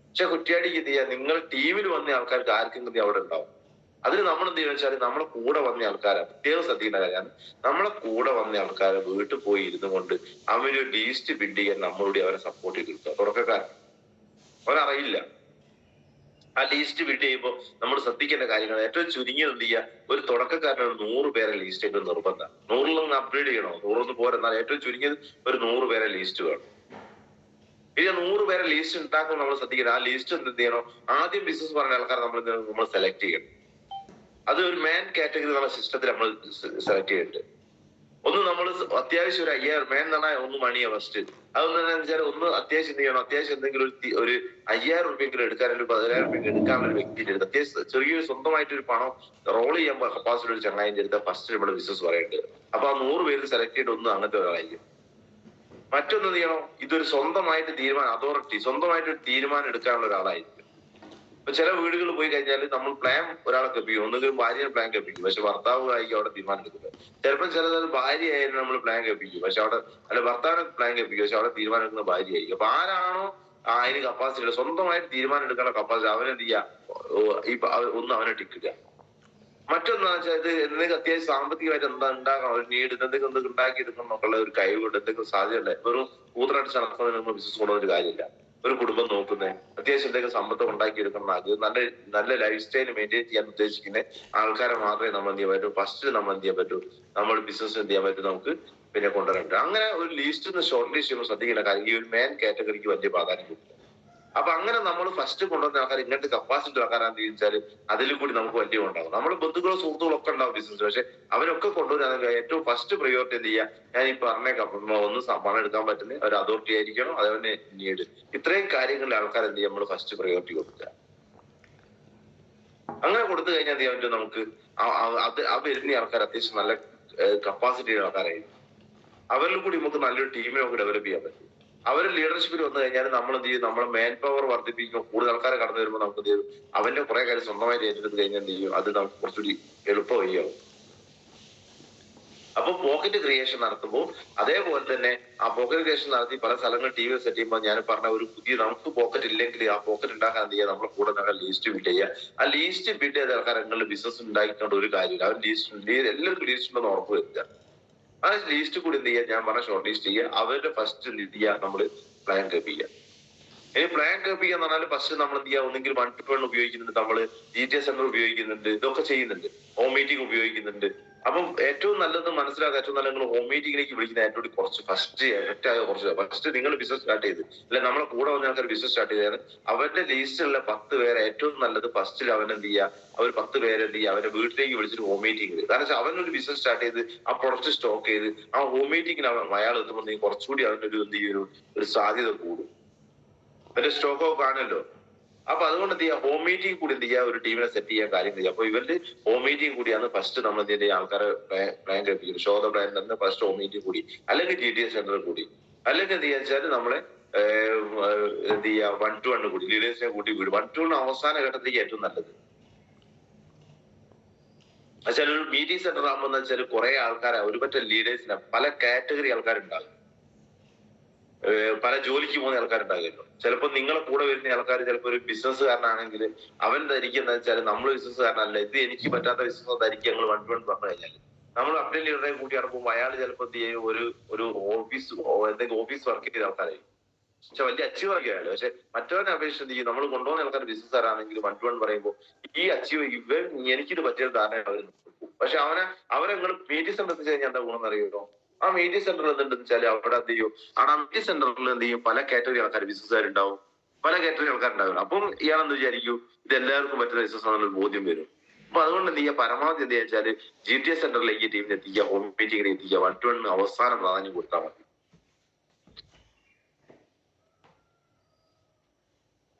പക്ഷെ കുറ്റ്യാടിക്ക് എന്ത് ചെയ്യുക, നിങ്ങൾ ടീമിൽ വന്ന ആൾക്കാർക്ക് ആർക്കെങ്കിലും അവിടെ ഉണ്ടാവും. അതിന് നമ്മൾ എന്ത് ചെയ്യുക വെച്ചാൽ, നമ്മളെ കൂടെ വന്ന ആൾക്കാരെ പ്രത്യേകം ശ്രദ്ധിക്കേണ്ട കാര്യമാണ്. നമ്മളെ കൂടെ വന്ന ആൾക്കാരെ വീട്ടിൽ പോയി ഇരുന്നു കൊണ്ട് അവര് ലീസ്റ്റ് ബിൽഡ് ചെയ്യാൻ നമ്മളോട് അവരെ സപ്പോർട്ട് ചെയ്ത് കൊടുക്കുക. തുടക്കക്കാരൻ അവരറിയില്ല. ആ ലീസ്റ്റ് ബിൽഡ് ചെയ്യുമ്പോൾ നമ്മൾ ശ്രദ്ധിക്കേണ്ട കാര്യങ്ങൾ ഏറ്റവും ചുരുങ്ങിയത് എന്ത് ചെയ്യുക, ഒരു തുടക്കക്കാരന് 100 പേരെ ലീസ്റ്റ് ആയിട്ട് നിർബന്ധം. 100 അപ്ഗ്രേഡ് ചെയ്യണോ, 100 പോരാ, എന്നാൽ ഏറ്റവും ചുരുങ്ങിയത് ഒരു 100 പേരെ ലീസ്റ്റ് വേണം. ഇനി 100 പേരെ ലീസ്റ്റ് ഉണ്ടാക്കുമ്പോൾ നമ്മൾ ശ്രദ്ധിക്കണം, ആ ലീസ്റ്റ് എന്ത് ചെയ്യണം, ആദ്യം ബിസിനസ് പറഞ്ഞ ആൾക്കാരെ നമ്മൾ സെലക്ട് ചെയ്യണം. അത് ഒരു മാൻ കാറ്റഗറി എന്നുള്ള സിസ്റ്റത്തിൽ നമ്മൾ സെലക്ട് ചെയ്തിട്ട്, ഒന്ന് നമ്മൾ അത്യാവശ്യം ഒരു 5000 മാൻ എന്ന് പറഞ്ഞാൽ ഒന്ന് മണിയാ ഫസ്റ്റ്. അതൊന്നും വെച്ചാൽ ഒന്ന് അത്യാവശ്യം എന്ത് ചെയ്യണം, അത്യാവശ്യം എന്തെങ്കിലും ഒരു 5000 രൂപയെങ്കിലും എടുക്കാൻ, ഒരു 10000 രൂപയ്ക്ക് എടുക്കാനുള്ള ഒരു വ്യക്തിയുടെ അടുത്ത് അത്യാവശ്യം ചെറിയൊരു സ്വന്തമായിട്ടൊരു പണം റോൾ ചെയ്യാൻ കപ്പാസിറ്റി ഒരു ചങ്ങായിന്റെ അടുത്ത് ഫസ്റ്റ് നമ്മുടെ ബിസിനസ് പറയേണ്ടത്. അപ്പൊ ആ 100 പേര് സെലക്ട് ചെയ്തിട്ട് ഒന്ന് അങ്ങനത്തെ ഒരാളായിരിക്കും. മറ്റൊന്ന് ചെയ്യണം, ഇതൊരു സ്വന്തമായിട്ട് അതോറിറ്റി സ്വന്തമായിട്ട് ഒരു തീരുമാനം എടുക്കാനുള്ള ഒരാളായിരിക്കും. ഇപ്പൊ ചില വീടുകളിൽ പോയി കഴിഞ്ഞാൽ നമ്മൾ പ്ലാൻ ഒരാളെ കെപ്പിക്കും, ഒന്നുകിലും ഭാര്യയെ പ്ലാൻ കെപ്പിക്കും, പക്ഷെ ഭർത്താവ് ആയിരിക്കും അവിടെ തീരുമാനം എടുക്കുന്നത്. ചിലപ്പോൾ ചിലത് ഭാര്യ ആയാലും നമ്മൾ പ്ലാൻ കെപ്പിക്കും, പക്ഷെ അവിടെ ഭർത്താവിനെ പ്ലാൻ കെപ്പിക്കും, പക്ഷെ അവിടെ തീരുമാനം എടുക്കുന്ന ഭാര്യ ആയിരിക്കും. അപ്പൊ ആരാണോ അതിന് കപ്പാസിറ്റി സ്വന്തമായിട്ട് തീരുമാനം എടുക്കാനുള്ള കപ്പാസിറ്റി, അവനെന്ത് ചെയ്യുക, ഒന്ന് അവനെ ടിക്കുക. മറ്റൊന്നാന്ന് വെച്ചാൽ ഇത് എന്തെങ്കിലും അത്യാവശ്യം സാമ്പത്തികമായിട്ട് എന്താ ഉണ്ടാക്കണം, ഒരു നീഡ് എന്തെങ്കിലും ഉണ്ടാക്കി എടുക്കണം എന്നൊക്കെയുള്ള ഒരു കഴിവുണ്ട്, എന്തെങ്കിലും സാധ്യതയുണ്ട്. വെറും കൂത്തറടിച്ച് നടക്കുന്നതിനൊന്നും ബിസിനസ് കൊണ്ടുവന്ന ഒരു കാര്യമില്ല. ഒരു കുടുംബം നോക്കുന്നത്, അത്യാവശ്യം എന്തെങ്കിലും സമ്പത്ത് ഉണ്ടാക്കിയെടുക്കണം, അത് നല്ല ലൈഫ് സ്റ്റൈൽ മെയിൻറ്റെയിൻ ചെയ്യാൻ ഉദ്ദേശിക്കുന്ന ആൾക്കാരെ മാത്രമേ നമ്മൾ എന്ത് ചെയ്യാൻ പറ്റൂ, ഫസ്റ്റ് നമ്മൾ എന്ത് ചെയ്യാൻ പറ്റൂ, നമ്മൾ ബിസിനസ് എന്ത് ചെയ്യാൻ പറ്റും, നമുക്ക് പിന്നെ കൊണ്ടുവരാൻ പറ്റും. അങ്ങനെ ഒരു ലിസ്റ്റ് ഷോർട്ട് ലിസ്റ്റ് ചെയ്യുമ്പോൾ ശ്രദ്ധിക്കുന്ന കാര്യം, ഈ ഒരു മാൻ കാറ്റഗറിക്ക് വലിയ പ്രാധാന്യം കൊടുക്കുക. അപ്പൊ അങ്ങനെ നമ്മൾ ഫസ്റ്റ് കൊണ്ടുവന്ന ആൾക്കാർ ഇങ്ങനത്തെ കപ്പാസിറ്റി ആൾക്കാരാന്ന് ചോദിച്ചാൽ അതിൽ കൂടി നമുക്ക് വലിയ ഉണ്ടാകും. നമ്മുടെ ബന്ധുക്കളോ സുഹൃത്തുക്കളോ ഒക്കെ ഉണ്ടാവും ബിസിനസ്, പക്ഷെ അവരൊക്കെ കൊണ്ടുവരാൻ ഏറ്റവും ഫസ്റ്റ് പ്രയോറിറ്റി എന്ത് ചെയ്യുക, ഞാൻ ഈ പറഞ്ഞേക്കാം, ഒന്ന് പണം എടുക്കാൻ പറ്റുന്ന ഒരു അതോറിറ്റി ആയിരിക്കണം, അതവന് നീഡ്, ഇത്രയും കാര്യങ്ങളിൽ ആൾക്കാർ എന്ത് ചെയ്യും, നമ്മൾ ഫസ്റ്റ് പ്രയോറിറ്റി കൊടുക്കുക. അങ്ങനെ കൊടുത്തു കഴിഞ്ഞാൽ എന്ത് ചെയ്യാൻ പറ്റും, നമുക്ക് ആ വരുന്ന ആൾക്കാർ അത്യാവശ്യം നല്ല കപ്പാസിറ്റിയുള്ള ആൾക്കാരായിരിക്കും. അവരിൽ കൂടി നമുക്ക് നല്ലൊരു ടീമിനെ നമുക്ക് ഡെവലപ്പ് ചെയ്യാൻ പറ്റും. അവർ ലീഡർഷിപ്പിൽ വന്നു കഴിഞ്ഞാൽ നമ്മൾ എന്ത് ചെയ്യും, നമ്മളെ മാൻ പവർ വർദ്ധിപ്പിക്കും. കൂടുതൽ ആൾക്കാരെ കടന്നു വരുമ്പോൾ നമുക്ക് എന്ത് ചെയ്യും, അവന്റെ കുറെ കാര്യം സ്വന്തമായിട്ട് ഏറ്റെടുത്ത് കഴിഞ്ഞാൽ എന്ത് ചെയ്യും, അത് നമുക്ക് കുറച്ചുകൂടി എളുപ്പമാവും. അപ്പൊ പോക്കറ്റ് ക്രിയേഷൻ നടത്തുമ്പോൾ അതേപോലെ തന്നെ ആ പോക്കറ്റ് ക്രിയേഷൻ നടത്തി പല സ്ഥലങ്ങളിൽ ടി വി സെറ്റ് ചെയ്യുമ്പോൾ ഞാൻ പറഞ്ഞ ഒരു പുതിയ നമുക്ക് പോക്കറ്റ് ഇല്ലെങ്കിൽ ആ പോക്കറ്റ് ഉണ്ടാക്കാൻ എന്ത് ചെയ്യുക, നമ്മളെ കൂടെ ഞങ്ങൾ ലീസ്റ്റ് ബിൽഡ് ചെയ്യുക. ആ ലീസ്റ്റ് ബിൽഡ് ചെയ്ത ആൾക്കാരെ ബിസിനസ് ഉണ്ടാക്കിക്കൊണ്ട് ഒരു കാര്യമില്ല. അവർ ലീസ്റ്റ് എല്ലാവർക്കും ലീസ്റ്റ് ഉണ്ടെന്ന് ഉറപ്പ് വരുത്തുക. ആ ലീസ്റ്റ് കൂടി എന്ത് ചെയ്യുക, ഞാൻ പറഞ്ഞ ഷോർട്ട് ലിസ്റ്റ് ചെയ്യുക. അവരുടെ ഫസ്റ്റ് എന്ത് ചെയ്യുക, നമ്മൾ പ്ലാൻ കേൾപ്പിക്കുക. ഇനി പ്ലാൻ കേൾപ്പിക്കുക എന്ന് പറഞ്ഞാൽ ഫസ്റ്റ് നമ്മൾ എന്ത് ചെയ്യുക, ഒന്നെങ്കിൽ 1-to-1 ഉപയോഗിക്കുന്നുണ്ട്, നമ്മള് GTA സെന്റർ ഉപയോഗിക്കുന്നുണ്ട്, ഇതൊക്കെ ചെയ്യുന്നുണ്ട്, ഹോം മീറ്റിംഗ് ഉപയോഗിക്കുന്നുണ്ട്. അപ്പം ഏറ്റവും നല്ലത് മനസ്സിലാക്കുക, ഏറ്റവും നല്ല നിങ്ങൾ ഹോം മീറ്റിംഗിലേക്ക് വിളിക്കുന്ന ഏറ്റവും കുറച്ച് ഫസ്റ്റ് നിങ്ങൾ ബിസിനസ് സ്റ്റാർട്ട് ചെയ്ത് അല്ലെ നമ്മളെ കൂടെ വന്ന ആൾക്കാർ ബിസിനസ് സ്റ്റാർട്ട് ചെയ്താണ് അവരുടെ ലിസ്റ്റിലുള്ള 10 പേരെ ഏറ്റവും നല്ലത് ഫസ്റ്റിൽ അവൻ എന്ത് ചെയ്യുക, അവർ 10 പേരെ എന്ത് ചെയ്യുക, അവരുടെ വീട്ടിലേക്ക് വിളിച്ചിട്ട് ഹോം മീറ്റിംഗ്. കാരണം വെച്ചാൽ അവനൊരു ബിസിനസ് സ്റ്റാർട്ട് ചെയ്ത് ആ പ്രൊഡക്റ്റ് സ്റ്റോക്ക് ചെയ്ത് ആ ഹോം മീറ്റിംഗിൽ അയാൾ എത്തുമ്പോൾ കുറച്ചുകൂടി അവനൊരു എന്ത് ചെയ്യും, ഒരു സാധ്യത കൂടും. അവരുടെ സ്റ്റോക്കോ കാണല്ലോ. അപ്പൊ അതുകൊണ്ട് എന്ത് ചെയ്യുക, ഹോം മീറ്റിംഗ് കൂടി എന്ത് ചെയ്യുക, ഒരു ടീമിനെ സെറ്റ് ചെയ്യാൻ കാര്യം ചെയ്യുക. അപ്പൊ ഇവരുടെ ഹോം മീറ്റിംഗ് കൂടിയാണ് ഫസ്റ്റ് നമ്മൾ എന്ത് ചെയ്യുക, ആൾക്കാരെ പ്ലാൻ കേൾപ്പിക്കും. ഷോ ദ പ്ലാൻ തന്നെ ഫസ്റ്റ് ഹോം മീറ്റിംഗ് കൂടി, അല്ലെങ്കിൽ GTA സെന്ററിൽ കൂടി, അല്ലെങ്കിൽ എന്ത് ചെയ്യുക വെച്ചാൽ നമ്മളെ എന്ത് ചെയ്യുക 1-to-1 കൂടി ലീഡേഴ്സിനെ കൂട്ടി വിടും. 1-to-1 അവസാന ഘട്ടത്തിലേക്ക് ഏറ്റവും നല്ലത്. വെച്ചാൽ ഒരു മീറ്റിംഗ് സെന്റർ ആകുമ്പോൾ വെച്ചാൽ കുറെ ആൾക്കാരെ ഒരു പറ്റ ലീഡേഴ്സിനെ പല കാറ്റഗറി ആൾക്കാരുണ്ടാകും. പല ജോലിക്ക് പോകുന്ന ആൾക്കാരുണ്ടാകുമല്ലോ. ചിലപ്പോൾ നിങ്ങളെ കൂടെ വരുന്ന ആൾക്കാർ ചിലപ്പോൾ ഒരു ബിസിനസ്സുകാരനാണെങ്കിൽ അവൻ ധരിക്കുന്ന വെച്ചാൽ നമ്മൾ ബിസിനസ്സുകാരനല്ല, ഇത് എനിക്ക് പറ്റാത്ത ബിസിനസ് ധരിക്കുക ഞങ്ങൾ 1-to-1 പറഞ്ഞു കഴിഞ്ഞാൽ നമ്മൾ അപ്ഡേറ്റ് ലീഡറെ കൂട്ടി നടക്കുമ്പോൾ അയാൾ ചിലപ്പോൾ എന്ത് ചെയ്യും, ഒരു ഓഫീസ് എന്തെങ്കിലും ഓഫീസ് വർക്ക് ചെയ്ത ആൾക്കാരായി പക്ഷെ വലിയ അച്ചീവ് ആക്കിയാലോ. പക്ഷെ മറ്റവനെ അപേക്ഷിച്ച് എന്ത് ചെയ്യും, നമ്മൾ കൊണ്ടുപോകുന്ന ആൾക്കാർ ബിസിനസ്സുകാരാണെങ്കിൽ 1-to-1 പറയുമ്പോൾ ഈ അച്ചീവ് എനിക്കിത് പറ്റിയൊരു ധാരണ അവർ പക്ഷെ അവരെ നിങ്ങൾ മീറ്റിംഗ് സെന്റർ എത്തിച്ചു കഴിഞ്ഞാൽ എന്താ ഗുണം അറിയുമോ, ആ മീറ്റിംഗ് സെന്ററിൽ എന്തുണ്ടെന്ന് വെച്ചാൽ അവിടെ എന്ത് ചെയ്യും, ആ മീറ്റിംഗ് സെന്ററിൽ എന്ത് ചെയ്യും, പല കാറ്റഗറി ആൾക്കാർ ബിസിനസ്സുകാരുണ്ടാവും, പല കാറ്റഗറി ആൾക്കാരുണ്ടാവും. അപ്പം ഇയാളെന്ന് വിചാരിക്കും ഇത് എല്ലാവർക്കും പറ്റുന്ന ബിസിനസ് ആണെന്നൊരു ബോധ്യം വരും. അപ്പൊ അതുകൊണ്ട് എന്ത് ചെയ്യുക, പരമാവധി എന്ത് വെച്ചാൽ GTA സെന്ററിലേക്ക് ടീമിനെ എത്തിക്കുക, ഹോം മീറ്റിംഗിനെ എത്തിക്കുക, 1-to-1 അവസാനം പ്രാധാന്യം കൊടുത്താൽ മതി.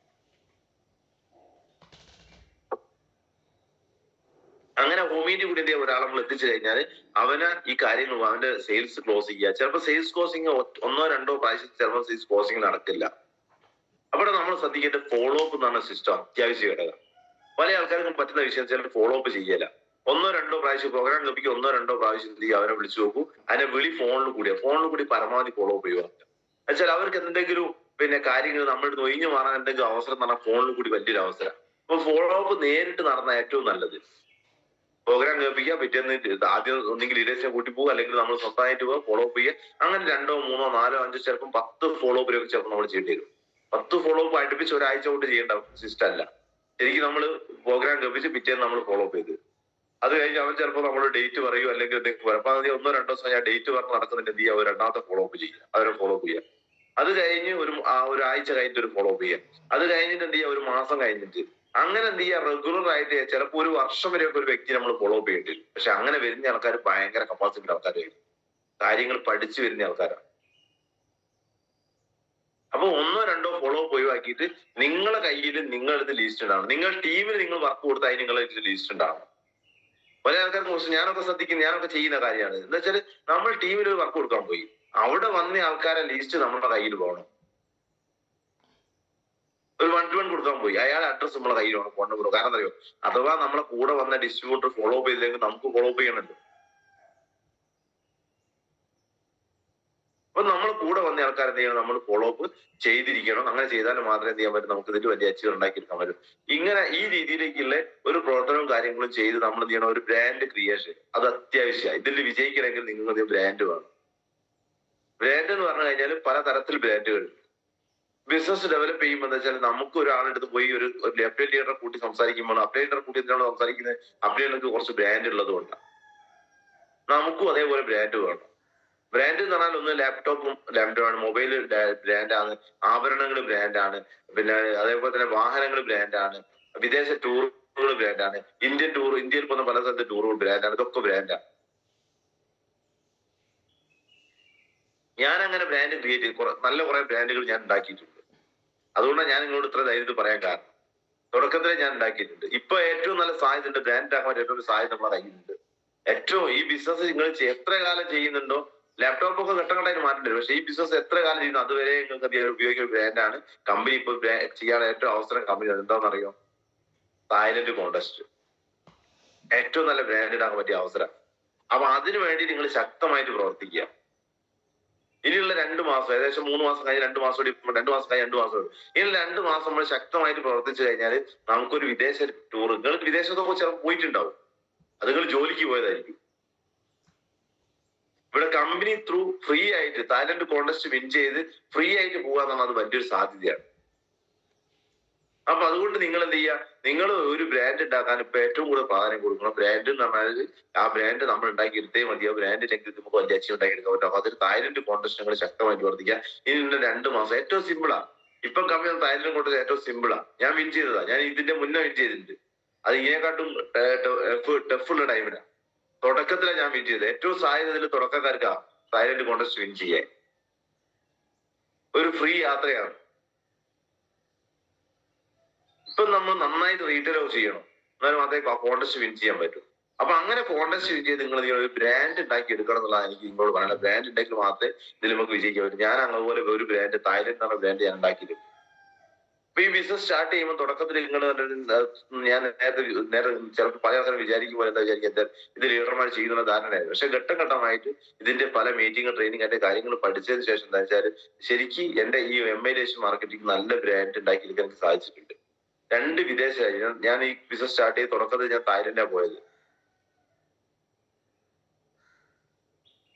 അങ്ങനെ ഹോം മീറ്റിംഗ് കൂടി ഒരാളെ നമ്മൾ എത്തിച്ചു കഴിഞ്ഞാൽ അവന് ഈ കാര്യങ്ങൾ അവന്റെ സെയിൽസ് ക്ലോസ് ചെയ്യുക. ചിലപ്പോൾ സെയിൽസ് ക്ലോസിങ് 1-2 പ്രാവശ്യം ചിലപ്പോൾ സെയിൽസ് ക്ലോസിങ് നടക്കില്ല. അവിടെ നമ്മൾ ശ്രദ്ധിക്കേണ്ട ഫോളോ അപ്പ് എന്നാണ് സിസ്റ്റം അത്യാവശ്യ ഘടകം. പല ആൾക്കാർക്കും പറ്റുന്ന വിഷയം ചിലർ ഫോളോ അപ്പ് ചെയ്യല. 1-2 പ്രാവശ്യം പ്രോഗ്രാം ലഭിക്കും, 1-2 പ്രാവശ്യം എന്ത് ചെയ്യുക, അവരെ വിളിച്ചു നോക്കൂ. അതിനെ ഫോണിൽ കൂടി പരമാവധി ഫോളോ അപ്പ് ചെയ്യുക. എന്നുവെച്ചാൽ അവർക്ക് എന്തെങ്കിലും കാര്യങ്ങൾ നമ്മളിടുന്ന് ഒഴിഞ്ഞു മാറാൻ എന്തെങ്കിലും അവസരം എന്ന് പറഞ്ഞാൽ ഫോണിൽ കൂടി വലിയൊരു അവസരം. അപ്പൊ ഫോളോ അപ്പ് നേരിട്ട് നടന്ന ഏറ്റവും നല്ലത്. പ്രോഗ്രാം കേൾപ്പിക്കുക, പിറ്റേന്ന് ആദ്യം ഒന്നെങ്കിൽ ലീഡേഴ്സിനെ കൂട്ടി പോകുക, അല്ലെങ്കിൽ നമ്മൾ സ്വന്തമായിട്ട് പോകുക, ഫോളോ അപ്പ് ചെയ്യുക. അങ്ങനെ 2, 3, 4, 5 ചിലപ്പം 10 ഫോളോ അപ്പിലൊക്കെ ചിലപ്പോൾ നമ്മൾ ചെയ്യേണ്ടി വരും. 10 ഫോളോ അപ്പ് അടുപ്പിച്ച് ഒരാഴ്ച കൊണ്ട് ചെയ്യേണ്ട സിസ്റ്റം അല്ല. ശരിക്കും നമ്മൾ പ്രോഗ്രാം കേൾപ്പിച്ച് പിറ്റേന്ന് നമ്മൾ ഫോളോ അപ്പ് ചെയ്ത് അത് കഴിഞ്ഞ് അവൻ ചിലപ്പോൾ നമ്മൾ ഡേറ്റ് പറയും, അല്ലെങ്കിൽ എന്തെങ്കിലും അപ്പൊ 1-2 ദിവസം ഞാൻ ഡേറ്റ് പറഞ്ഞ് നടക്കുന്നുണ്ട്, എന്ത് ചെയ്യുക, രണ്ടാമത്തെ ഫോളോ അപ്പ് ചെയ്യുക, അവരെ ഫോളോ അപ്പ് ചെയ്യുക. അത് കഴിഞ്ഞ് ഒരാഴ്ച കഴിഞ്ഞിട്ട് ഒരു ഫോളോ അപ്പ് ചെയ്യുക. അത് കഴിഞ്ഞിട്ട് എന്ത് ചെയ്യുക, ഒരു മാസം കഴിഞ്ഞിട്ട് അങ്ങനെ എന്ത് ചെയ്യുക, റെഗുലർ ആയിട്ട് ചിലപ്പോൾ ഒരു വർഷം വരെയൊക്കെ ഒരു വ്യക്തി നമ്മൾ ഫോളോ അപ്പ് ചെയ്യേണ്ടി വരും. പക്ഷെ അങ്ങനെ വരുന്ന ആൾക്കാർ ഭയങ്കര കപ്പാസിറ്റി ആൾക്കാരായിരിക്കും, കാര്യങ്ങൾ പഠിച്ചു വരുന്ന ആൾക്കാരാണ്. അപ്പൊ 1-2 ഫോളോ അപ്പ് ഒഴിവാക്കിയിട്ട് നിങ്ങളെ കയ്യിൽ നിങ്ങളടുത്ത് ലിസ്റ്റ് ഉണ്ടാവണം. നിങ്ങൾ ടീമിൽ നിങ്ങൾ വർക്ക് കൊടുത്താൽ നിങ്ങളെ ലിസ്റ്റ് ഉണ്ടാവണം. പല ആൾക്കാർക്ക് കുറിച്ച് ഞാനൊക്കെ ചെയ്യുന്ന കാര്യമാണ്. എന്താ വെച്ചാൽ നമ്മൾ ടീമിൽ ഒരു വർക്ക് കൊടുക്കാൻ പോയി, അവിടെ വന്ന ആൾക്കാരെ ലിസ്റ്റ് നമ്മുടെ കയ്യിൽ പോകണം. ഒരു 1-to-1 കൊടുക്കാൻ പോയി, അയാളെ അഡ്രസ് നമ്മളെ കയ്യിൽ വേണം, ഫോൺ നമ്പർ. കാരണം അറിയോ, അഥവാ നമ്മളെ കൂടെ വന്ന ഡിസ്ട്രിബ്യൂട്ടർ ഫോളോ അപ്പ് ചെയ്തില്ലെങ്കിൽ നമുക്ക് ഫോളോ അപ്പ് ചെയ്യണമല്ലോ. അപ്പൊ നമ്മൾ കൂടെ വന്ന ആൾക്കാർ എന്ത് ചെയ്യണം, നമ്മൾ ഫോളോ അപ്പ് ചെയ്തിരിക്കണം. അങ്ങനെ ചെയ്താലും മാത്രമേ എന്ത് ചെയ്യാൻ പറ്റും, നമുക്ക് ഇതിൽ വലിയ അച്ചീവ് ഉണ്ടാക്കിയെടുക്കാൻ പറ്റും. ഇങ്ങനെ ഈ രീതിയിലേക്കുള്ള ഒരു പ്രവർത്തനവും കാര്യങ്ങളും ചെയ്ത് നമ്മൾ എന്ത് ചെയ്യണം, ഒരു ബ്രാൻഡ് ക്രിയേഷൻ അത് അത്യാവശ്യമാണ്. ഇതിൽ വിജയിക്കണമെങ്കിൽ നിങ്ങൾക്ക് ബ്രാൻഡ് വേണം. ബ്രാൻഡ് എന്ന് പറഞ്ഞു കഴിഞ്ഞാൽ പലതരത്തിൽ ബ്രാൻഡുകൾ. ബിസിനസ് ഡെവലപ്പ് ചെയ്യുമ്പോൾ എന്താ വെച്ചാൽ നമുക്ക് ഒരാളെടുത്ത് പോയി ഒരു അപ്ഡേറ്റ് ലീഡറെ കൂട്ടി സംസാരിക്കുമ്പോൾ അപ്ഡേറ്റ് ലീഡറെ കൂട്ടി എന്തിനാണ് സംസാരിക്കുന്നത്, അപ്ഡേറ്റ് കുറച്ച് ബ്രാൻഡ് ഉള്ളത് കൊണ്ടാണ്. നമുക്കും അതേപോലെ ബ്രാൻഡ് വേണം. ബ്രാൻഡ് എന്ന് പറഞ്ഞാൽ ഒന്ന് ലാപ്ടോപ്പും ലാപ്ടോപ്പാണ്, മൊബൈൽ ബ്രാൻഡാണ്, ആഭരണങ്ങൾ ബ്രാൻഡാണ്, പിന്നെ അതേപോലെ തന്നെ വാഹനങ്ങൾ ബ്രാൻഡാണ്, വിദേശ ടൂറുകൾ ബ്രാൻഡാണ്, ഇന്ത്യയിൽ പോകുന്ന പല സ്ഥലത്തെ ടൂറുകൾ ബ്രാൻഡാണ്. ഇതൊക്കെ ബ്രാൻഡാണ്. ഞാൻ അങ്ങനെ ബ്രാൻഡ് ക്രിയേറ്റ് ചെയ്ത് നല്ല കുറെ ബ്രാൻഡുകൾ ഞാൻ ഉണ്ടാക്കിയിട്ടുണ്ട്. അതുകൊണ്ടാണ് ഞാൻ നിങ്ങളോട് ഇത്ര ധൈര്യത്തിൽ പറയാൻ കാരണം. തുടക്കത്തിലെ ഞാൻ ഉണ്ടാക്കിയിട്ടുണ്ട്. ഇപ്പൊ ഏറ്റവും നല്ല സാധ്യത ഉണ്ട്, ബ്രാൻഡ് ആക്കാൻ ഏറ്റവും വലിയ സാധ്യത നമ്മളെ കയ്യിലുണ്ട്. ഏറ്റവും ഈ ബിസിനസ് നിങ്ങൾ എത്ര കാലം ചെയ്യുന്നുണ്ടോ, ലാപ്ടോപ്പൊക്കെ ഘട്ടങ്ങളായിട്ട് മാറ്റേണ്ടി വരും. പക്ഷേ ഈ ബിസിനസ് എത്ര കാലം ചെയ്യുന്നു അതുവരെ നിങ്ങൾക്ക് ഉപയോഗിക്കുന്ന ബ്രാൻഡാണ്. കമ്പനി ഇപ്പൊ ചെയ്യാൻ ഏറ്റവും അവസരം കമ്പനി എന്താണെന്നറിയോ, തായ്ലൻഡ് കോണ്ടസ്റ്റ് ഏറ്റവും നല്ല ബ്രാൻഡ് ഇടാൻ പറ്റിയ അവസരം. അപ്പൊ അതിനു വേണ്ടി നിങ്ങൾ ശക്തമായിട്ട് പ്രവർത്തിക്കുക. ഇനിയുള്ള 2 മാസം, ഏകദേശം 3 മാസം കഴിഞ്ഞ് 2 മാസം കൂടി, 2 മാസം കഴിഞ്ഞ് 2 മാസം കൂടി, ഇനി 2 മാസം നമ്മൾ ശക്തമായിട്ട് പ്രവർത്തിച്ചു കഴിഞ്ഞാൽ നമുക്കൊരു വിദേശ ടൂർ, നിങ്ങൾ വിദേശത്തൊക്കെ ചിലപ്പോൾ പോയിട്ടുണ്ടാവും, അത് നിങ്ങൾ ജോലിക്ക് പോയതായിരിക്കും. ഇവിടെ കമ്പനി ത്രൂ ഫ്രീ ആയിട്ട് തായ്ലൻഡ് കോൺടെസ്റ്റ് വിൻ ചെയ്ത് ഫ്രീ ആയിട്ട് പോകാന്നാണ്, അത് വലിയൊരു സാധ്യതയാണ്. അപ്പൊ അതുകൊണ്ട് നിങ്ങൾ എന്ത് ചെയ്യുക, നിങ്ങൾ ഒരു ബ്രാൻഡ് ഉണ്ടാക്കാൻ ഇപ്പൊ ഏറ്റവും കൂടുതൽ പ്രാധാന്യം കൊടുക്കണം. ബ്രാൻഡ് എന്ന് പറഞ്ഞാൽ ആ ബ്രാൻഡ് നമ്മൾ ഉണ്ടാക്കി എടുത്തേ മതി. ആ ബ്രാൻഡ് ഇല്ലെങ്കിൽ നമുക്ക് വലിയ അച്ചീവ് ഉണ്ടാക്കി എടുക്കാൻ പറ്റും. അപ്പൊ അതൊരു തായ്ലൻഡ് കോൺടെസ്റ്റ് നിങ്ങൾ ശക്തമായിട്ട് വർദ്ധിക്കുക. ഇനി 2 മാസം ഏറ്റവും സിമ്പിളാ. ഇപ്പം കമ്പനി തായ്ലൻഡ് കോൺടെസ്റ്റ് ഏറ്റവും സിമ്പിളാ. ഞാൻ വിൻ ചെയ്തതാ, ഞാൻ ഇതിന്റെ മുന്നേ വിൻ ചെയ്തിട്ടുണ്ട്. അത് ഇതിനെക്കാട്ടും ടഫുള്ള ടൈമിലാണ്, തുടക്കത്തിലാണ് ഞാൻ വിൻ ചെയ്തത്. ഏറ്റവും സാധ്യത തുടക്കക്കാർക്കാ തായ്ലൻഡ് കോൺടെസ്റ്റ് വിൻ ചെയ്യാൻ. ഒരു ഫ്രീ യാത്രയാണ്. ഇപ്പൊ നമ്മൾ നന്നായിട്ട് റീറ്റെയിൽ ചെയ്യണം, എന്നാലും അതേ കോൺടെസ്റ്റ് വിൻ ചെയ്യാൻ പറ്റും. അപ്പൊ അങ്ങനെ കോൺടെസ്റ്റ് വിൻ ചെയ്ത് നിങ്ങൾ ഒരു ബ്രാൻഡ് ഉണ്ടാക്കി എടുക്കണം എന്നുള്ളതാണ് എനിക്ക് നിങ്ങളോട് പറയാനുള്ളത്. ബ്രാൻഡ് ഉണ്ടെങ്കിൽ മാത്രമേ ഇതിൽ നമുക്ക് വിജയിക്കാൻ പറ്റും. ഞാൻ അതുപോലെ ഒരു ബ്രാൻഡ്, തായ്ലൻഡ് എന്ന ബ്രാൻഡ് ഞാൻ ഉണ്ടാക്കിയിട്ടുണ്ട്. അപ്പൊ ഈ ബിസിനസ് സ്റ്റാർട്ട് ചെയ്യുമ്പോൾ തുടക്കത്തിൽ നിങ്ങൾ, ഞാൻ നേരെ ചിലപ്പോൾ പല ആൾക്കാരും വിചാരിക്കും പോലെ എന്താ വിചാരിക്കുക, ഇത് ലീഡർമാർ ചെയ്യുന്ന ധാരണയായിരുന്നു. പക്ഷെ ഘട്ടം ഘട്ടമായിട്ട് ഇതിന്റെ പല മീറ്റിംഗ്, ട്രെയിനിങ്, അതിന്റെ കാര്യങ്ങൾ പഠിച്ചതിന് ശേഷം എന്താ വെച്ചാൽ ശരിക്കും എന്റെ ഈ എംഐലേഷൻ മാർക്കറ്റിംഗ് നല്ല ബ്രാൻഡ് ഉണ്ടാക്കിയെടുക്കാൻ എനിക്ക് സാധിച്ചിട്ടുണ്ട്. 2 വിദേശ രാജ്യം, ഞാൻ ഈ ബിസിനസ് സ്റ്റാർട്ട് ചെയ്ത് തുടക്കത്തിൽ ഞാൻ തായ്ലൻഡാണ് പോയത്.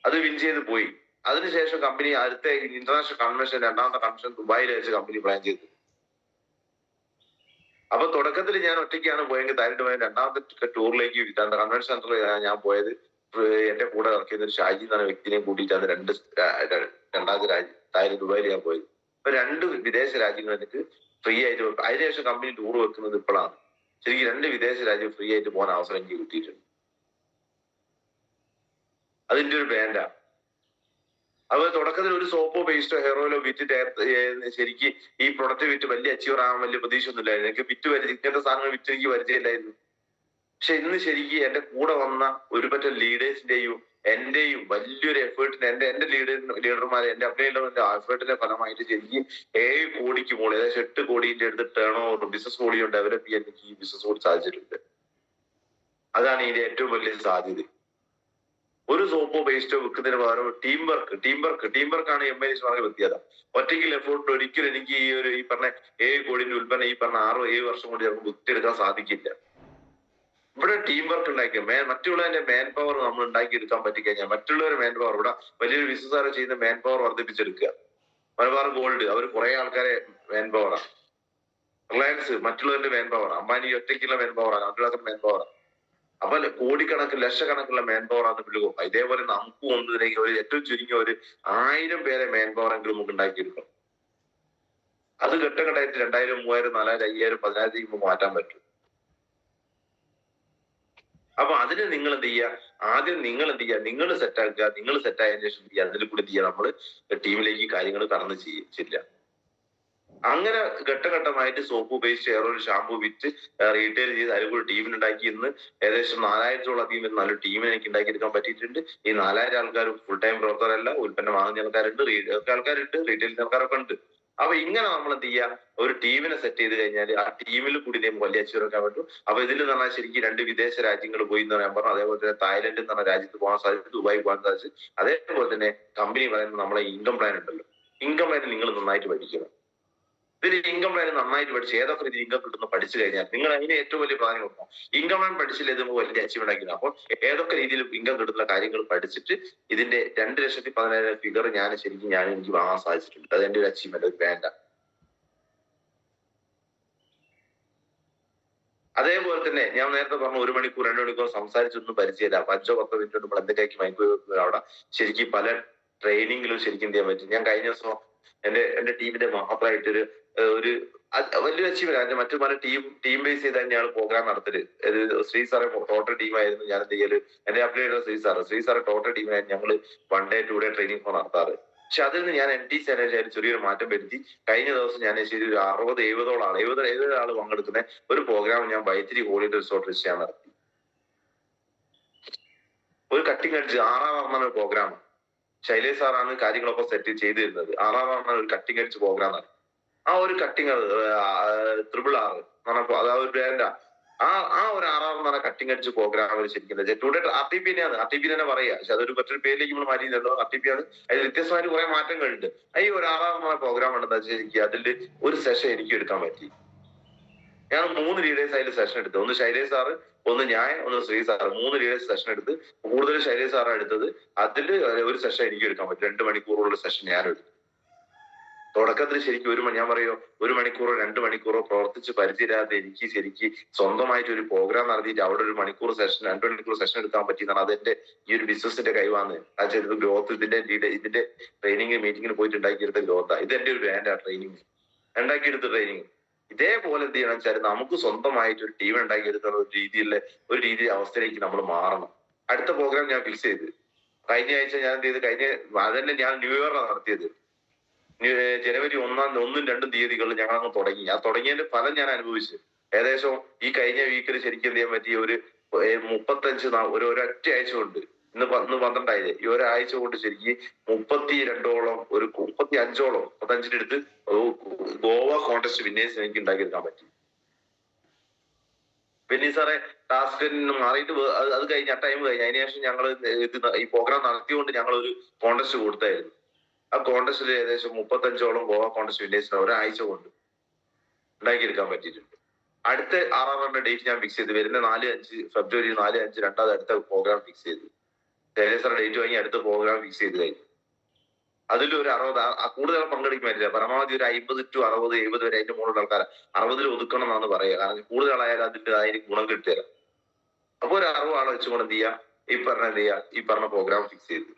അത് വിൻ ചെയ്ത് പോയി. അതിനുശേഷം കമ്പനി അടുത്ത ഇന്റർനാഷണൽ കൺവെൻഷൻ, 2ാമത്തെ കൺവെൻഷൻ ദുബായിൽ വെച്ച് കമ്പനി പ്ലാൻ ചെയ്തു. അപ്പൊ തുടക്കത്തിൽ ഞാൻ ഒറ്റയ്ക്കാണ് പോയെങ്കിൽ തായ്ലൻഡ് പോയ 2ാമത്തെ ടൂറിലേക്ക് കൺവെൻഷൻ സെന്ററിൽ ഞാൻ പോയത് എന്റെ കൂടെ വർക്ക് ചെയ്ത ഒരു ഷാജി എന്ന വ്യക്തിനെയും കൂട്ടിയിട്ടാണ് 2ാമത്തെ രാജ്യം തായ്ലൻഡ് ദുബായിൽ ഞാൻ പോയത്. അപ്പൊ 2 വിദേശ രാജ്യങ്ങൾ എനിക്ക് ഫ്രീ ആയിട്ട്, അതിനുശേഷം കമ്പനി ടൂർ വെക്കുന്നത് ഇപ്പോഴാണ്. ശരിക്കും 2 വിദേശ രാജ്യം ഫ്രീ ആയിട്ട് പോകാൻ അവസരം എനിക്ക് കിട്ടിയിട്ടുണ്ട്. അതിന്റെ ഒരു ബ്രാൻഡാ. അതുപോലെ തുടക്കത്തിൽ ഒരു സോപ്പോ പേസ്റ്റോ ഹെയർ ഓയിലോ വിറ്റിട്ട് ശരിക്ക് ഈ പ്രൊഡക്റ്റ് വിറ്റ് വലിയ അച്ചീവർ ആവാൻ വലിയ പ്രതീക്ഷ ഒന്നും ഇല്ലായിരുന്നു. എനിക്ക് ഇങ്ങനത്തെ സാധനങ്ങൾ വിറ്റ് എനിക്ക് പരിചയമില്ലായിരുന്നു. പക്ഷെ ഇന്ന് ശരിക്കും എന്റെ കൂടെ വന്ന ഒരു പറ്റം ലീഡേഴ്സിന്റെയും എന്റെയും വലിയൊരു എഫേർട്ടിന്, എന്റെ ലീഡർമാരെ, എന്റെ അപ്ലൈഡറിന്റെ എഫേർട്ടിന്റെ ഫലമായിട്ട് ശരിക്കും 7 കോടിക്ക് മുകളിൽ, ഏകദേശം 8 കോടിന്റെ അടുത്ത് ടേൺ ഓവർ ബിസിനസ് കൂടിയോ ഡെവലപ്പ് ചെയ്യാൻ എനിക്ക് ഈ ബിസിനസ് കൂടി സാധിച്ചിട്ടുണ്ട്. അതാണ് ഇതിന്റെ ഏറ്റവും വലിയ സാധ്യത. ഒരു സോപ്പോ പേസ്റ്റോ വെക്കുന്നതിന് പകരം ടീം വർക്കാണ് എംഐലേഷൻ മാർക്കറ്റ് വ്യത്യാസം. ഒറ്റയ്ക്ക് എഫോർട്ട് ഒരിക്കലും എനിക്ക് ഈ പറഞ്ഞ 7 കോടിന്റെ ഉൽപ്പന്നം ഈ പറഞ്ഞ 6-7 വർഷം കൊണ്ട് ചിലപ്പോൾ വിറ്റെടുക്കാൻ സാധിക്കില്ല. ഇവിടെ ടീം വർക്ക് ഉണ്ടാക്കിയ മറ്റുള്ളവന്റെ മാൻ പവർ നമ്മൾ ഉണ്ടാക്കിയെടുക്കാൻ പറ്റിക്കഴിഞ്ഞാൽ, മറ്റുള്ളവരുടെ മാൻ പവർ, ഇവിടെ വലിയൊരു ബിസിനസ്സുകാരെ ചെയ്യുന്ന മാൻ പവർ വർദ്ധിപ്പിച്ചെടുക്കുക. മലബാർ ഗോൾഡ് അവർ കുറെ ആൾക്കാരെ മാൻ പവറാണ്. റിലയൻസ് മറ്റുള്ളവരുടെ മാൻ പവറാണ്. അംബാനി ഒറ്റയ്ക്കുള്ള മാൻ പവറാണ്, മറ്റുള്ളവർക്ക് മാൻ പവറാണ്. അപ്പൊ കോടിക്കണക്കിന് ലക്ഷക്കണക്കുള്ള മാൻ പവർ ആണ് വിളിക്കും. ഇതേപോലെ നമുക്ക് ഒന്നിലേക്ക് ഒരു ഏറ്റവും ചുരുങ്ങിയ ഒരു 1000 പേരെ മാൻ പവർ എങ്കിലും നമുക്ക് ഉണ്ടാക്കിയെടുക്കണം. അത് ഘട്ടഘട്ടമായിട്ട് 2000, 3000, 4000, 5000, 10000 നമുക്ക് മാറ്റാൻ പറ്റും. അപ്പൊ അതിന് നിങ്ങൾ എന്ത് ചെയ്യുക, ആദ്യം നിങ്ങൾ എന്ത് ചെയ്യുക, നിങ്ങൾ സെറ്റാക്കുക. നിങ്ങൾ സെറ്റായതിനു ശേഷം എന്ത് ചെയ്യുക, അതിൽ കൂടി എന്ത് ചെയ്യുക, നമ്മൾ ടീമിലേക്ക് കാര്യങ്ങൾ കടന്നു ചെയ്യില്ല. അങ്ങനെ ഘട്ടഘട്ടമായിട്ട് soap paste hair oil shampoo വിറ്റ് റീറ്റെയിൽ ചെയ്ത് അതിൽ കൂടി ടീമിനുണ്ടാക്കി. ഇന്ന് ഏകദേശം 4000-ഓളം നല്ലൊരു ടീമിനെ എനിക്ക് ഉണ്ടാക്കിയെടുക്കാൻ പറ്റിയിട്ടുണ്ട്. ഈ 4000 ആൾക്കാർ ഫുൾ ടൈം പ്രവർത്തകരല്ല, ഉൽപ്പന്നം വാങ്ങുന്ന ആൾക്കാരുണ്ട്, ആൾക്കാരുണ്ട്, റീറ്റെയിൽ ആൾക്കാരൊക്കെ ഉണ്ട്. അപ്പൊ ഇങ്ങനെ നമ്മൾ എന്ത് ചെയ്യുക, ഒരു ടീമിനെ സെറ്റ് ചെയ്ത് കഴിഞ്ഞാൽ ആ ടീമിൽ കൂടി നമുക്ക് വലിയ അച്ചീവ് എടുക്കാൻ പറ്റും. അപ്പൊ ഇതിൽ എന്ന് പറഞ്ഞാൽ ശരിക്കും 2 വിദേശ രാജ്യങ്ങൾ പോയി എന്ന് പറയാൻ പറഞ്ഞു. അതേപോലെ തന്നെ തായ്ലൻഡ് എന്ന് പറഞ്ഞ രാജ്യത്ത് പോകാൻ സാധിച്ചു, ദുബായി പോകാൻ സാധിച്ചു. അതേപോലെ തന്നെ കമ്പനി പറയുന്നത് നമ്മളെ ഇൻകം പ്ലാൻ ഉണ്ടല്ലോ, ഇൻകം പ്ലാൻ നിങ്ങൾ നന്നായിട്ട് പഠിക്കണം. ഇതിൽ ഇൻകം പ്ലാൻ നന്നായിട്ട് പഠിച്ച് ഏതൊക്കെ രീതിയിൽ ഇൻകം കിട്ടുന്ന പഠിച്ചു കഴിഞ്ഞാൽ നിങ്ങൾ അതിന് ഏറ്റവും വലിയ പ്രാധാന്യം കൊടുക്കണം. ഇൻകം പ്ലാൻ പഠിച്ചില്ല ഇത് വലിയ അച്ചീവ് ഉണ്ടാക്കില്ല. അപ്പോൾ ഏതൊക്കെ രീതിയിൽ ഇൻകം കിട്ടുന്ന കാര്യങ്ങൾ പഠിച്ചിട്ട് ഇതിന്റെ 2,14,000 ഫിഗർ എനിക്ക് വാങ്ങാൻ സാധിച്ചിട്ടുണ്ട്. അത് എന്റെ ഒരു അച്ചീവ്മെന്റ്, ഒരു ബ്രാൻഡാണ്. അതേപോലെ തന്നെ ഞാൻ നേരത്തെ പറഞ്ഞു 1 മണിക്കൂർ 2 മണിക്കൂർ സംസാരിച്ചൊന്നും പരിചയമില്ല. 5-10 മിനിറ്റ് നമ്മൾ എന്തൊക്കെയാക്കി മൈക്രോവേവ് അവിടെ ശരിക്കും പല ട്രെയിനിങ്ങിലും ശരിക്കും എന്ത് ചെയ്യാൻ പറ്റും. ഞാൻ കഴിഞ്ഞ ദിവസം എന്റെ ടീമിന്റെ മാത്രമായിട്ടൊരു വലിയൊരു അച്ചീവ്മെന്റ്, മറ്റു പല ടീം ബേസ് ചെയ്ത് തന്നെയാണ് പ്രോഗ്രാം നടത്തല്. ശ്രീ സാറെ ടോട്ടൽ ടീമായിരുന്നു ഞാൻ എന്ത് ചെയ്യല്, എന്റെ അപ്ലൈഡ് ശ്രീ സാറ് ടോട്ടൽ ടീമായിരുന്നു ഞങ്ങൾ 1 day 2 day ട്രെയിനിങ് നടത്താറ്. പക്ഷെ അതിൽ നിന്ന് ഞാൻ NT ചാനലിൽ ചെറിയൊരു മാറ്റം വരുത്തി. കഴിഞ്ഞ ദിവസം ഞാൻ ശരി ഒരു 60-70 ആൾ പങ്കെടുക്കുന്ന ഒരു പ്രോഗ്രാം ഞാൻ വൈത്തിരി ഹോളിഡേ റിസോർട്ട് വെച്ച് ഞാൻ നടത്തി. ഒരു കട്ടിങ് അടിച്ച് RR ഒരു പ്രോഗ്രാം, ശൈലേഷ് സാറാണ് കാര്യങ്ങളൊക്കെ സെറ്റ് ചെയ്ത് തരുന്നത്. RR ഒരു കട്ടിങ് അടിച്ച് പ്രോഗ്രാം ആണ്. ആ ഒരു കട്ടിങ് 666 അതാ ഒരു ബ്രാൻഡാ. ആ ഒരു RR എന്ന് പറഞ്ഞ കട്ടിങ് അടിച്ച് പ്രോഗ്രാമിൽ ശരിക്കും ടുഡേ RTP തന്നെയാണ്, RTP തന്നെ പറയാ. പക്ഷെ അതൊരു മറ്റൊരു പേരിലേക്ക് നമ്മൾ മാറ്റിയല്ലോ. RTP ആണ്. അതിൽ വ്യത്യസ്തമായിട്ട് കുറെ മാറ്റങ്ങളുണ്ട്. ഈ ഒരു RR എന്ന് പറഞ്ഞ പ്രോഗ്രാം ഉണ്ടെന്ന് വെച്ചാൽ എനിക്ക് അതിൽ ഒരു സെഷൻ എനിക്ക് എടുക്കാൻ പറ്റി. ഞാൻ 3 ലീഡേഴ്സ് അതിൽ സെഷൻ എടുത്തു. ഒന്ന് ശൈലേഷ് സാറ്, ഒന്ന് ഞാൻ, ഒന്ന് ശ്രീ സാറ്. 3 ലീഡേഴ്സ് സെഷൻ എടുത്ത് കൂടുതൽ ശൈലേഷ് സാറാണ് എടുത്തത്. അതിൽ ഒരു സെഷൻ എനിക്ക് എടുക്കാൻ പറ്റും. 2 മണിക്കൂറുള്ള സെഷൻ ഞാൻ എടുത്തു. തുടക്കത്തിൽ ശരിക്കും ഞാൻ പറയോ 1 മണിക്കൂറോ 2 മണിക്കൂറോ പ്രവർത്തിച്ച് പരിചയമില്ലാതെ എനിക്ക് ശരിക്കും സ്വന്തമായിട്ട് ഒരു പ്രോഗ്രാം നടത്തിയിട്ട് അവിടെ 1 മണിക്കൂർ സെഷൻ 2 മണിക്കൂർ സെഷൻ എടുക്കാൻ പറ്റിയെന്നാണ് അതെന്റെ ഈ ഒരു ബിസിനസിന്റെ കഴിവാണ്. അത് ഗ്രോത്ത് ഇതിന്റെ ട്രെയിനിങ് മീറ്റിങ്ങിന് പോയിട്ട് ഉണ്ടാക്കിയെടുത്ത ഗ്രോത്താ. ഇത് എന്റെ ഒരു ബ്രാൻഡാ ട്രെയിനിങ് ഉണ്ടാക്കിയെടുത്ത ട്രെയിനിങ്. ഇതേപോലെ എന്ത് ചെയ്യണം വെച്ചാൽ നമുക്ക് സ്വന്തമായിട്ട് ഒരു ടീം ഉണ്ടാക്കിയെടുക്കുന്ന ഒരു രീതിയിലെ അവസ്ഥയിലേക്ക് നമ്മൾ മാറണം. അടുത്ത പ്രോഗ്രാം ഞാൻ ഫിക്സ് ചെയ്ത് കഴിഞ്ഞ ആഴ്ച ഞാൻ എന്ത് ചെയ്ത് അതന്നെ ഞാൻ ന്യൂ ഇയറാണ് നടത്തിയത്. ജനുവരി 1, 2 തീയതികളിൽ ഞങ്ങൾ അങ്ങ് തുടങ്ങി. ആ തുടങ്ങിയതിന്റെ ഫലം ഞാൻ അനുഭവിച്ചു. ഏകദേശം ഈ കഴിഞ്ഞ വീക്കിൽ ശരിക്കും എന്ത് ചെയ്യാൻ പറ്റിയ ഒരു 35 ഒരൊറ്റ ആഴ്ച കൊണ്ട് ഇന്ന് 12 ഈ ഒരാഴ്ച കൊണ്ട് ശരിക്കും 32ഓളം 35 അടുത്ത് ഗോവ കോൺടെസ്റ്റ് വിന്നേഴ്സ് എനിക്ക് ഉണ്ടാക്കിയെടുക്കാൻ പറ്റി. പിന്നെ സാറേ ടാസ്ക് മാറിയിട്ട് അത് കഴിഞ്ഞ ആ ടൈം കഴിഞ്ഞ അതിനുശേഷം ഞങ്ങൾ ഈ പ്രോഗ്രാം നടത്തിയോണ്ട് ഞങ്ങൾ ഒരു കോൺടെസ്റ്റ് കൊടുത്തായിരുന്നു. ആ കോൺടെസ്റ്റിൽ ഏകദേശം 35ഓളം ഗോവ കോൺടെസ്റ്റ് വിന്നേഴ്സിന് ഒരാഴ്ച കൊണ്ട് ഉണ്ടാക്കിയെടുക്കാൻ പറ്റിയിട്ടുണ്ട്. അടുത്ത RRന്റെ ഡേറ്റ് ഞാൻ ഫിക്സ് ചെയ്ത് വരുന്ന ഫെബ്രുവരി 4, 5 രണ്ടാമത് അടുത്ത പ്രോഗ്രാം ഫിക്സ് ചെയ്തു. സാർ ഡേറ്റ് വാങ്ങി അടുത്ത പ്രോഗ്രാം ഫിക്സ് ചെയ്ത് കഴിഞ്ഞു. അതിലൊരു 60 കൂടുതൽ പങ്കെടുക്കാൻ പറ്റില്ല. പരമാവധി ഒരു 50 to 60, 70 വരെ അതിന്റെ മുകളിലുള്ള ആൾക്കാർ 60 ഒതുക്കണം എന്നാണ് പറയുക. കാരണം കൂടുതൽ ആയാലും അതിന് ഗുണം കിട്ടുക. അപ്പൊ ഒരു 60 ആളെ വെച്ചുകൊണ്ട് എന്ത് ചെയ്യുക ഈ പറഞ്ഞ പ്രോഗ്രാം ഫിക്സ് ചെയ്തു.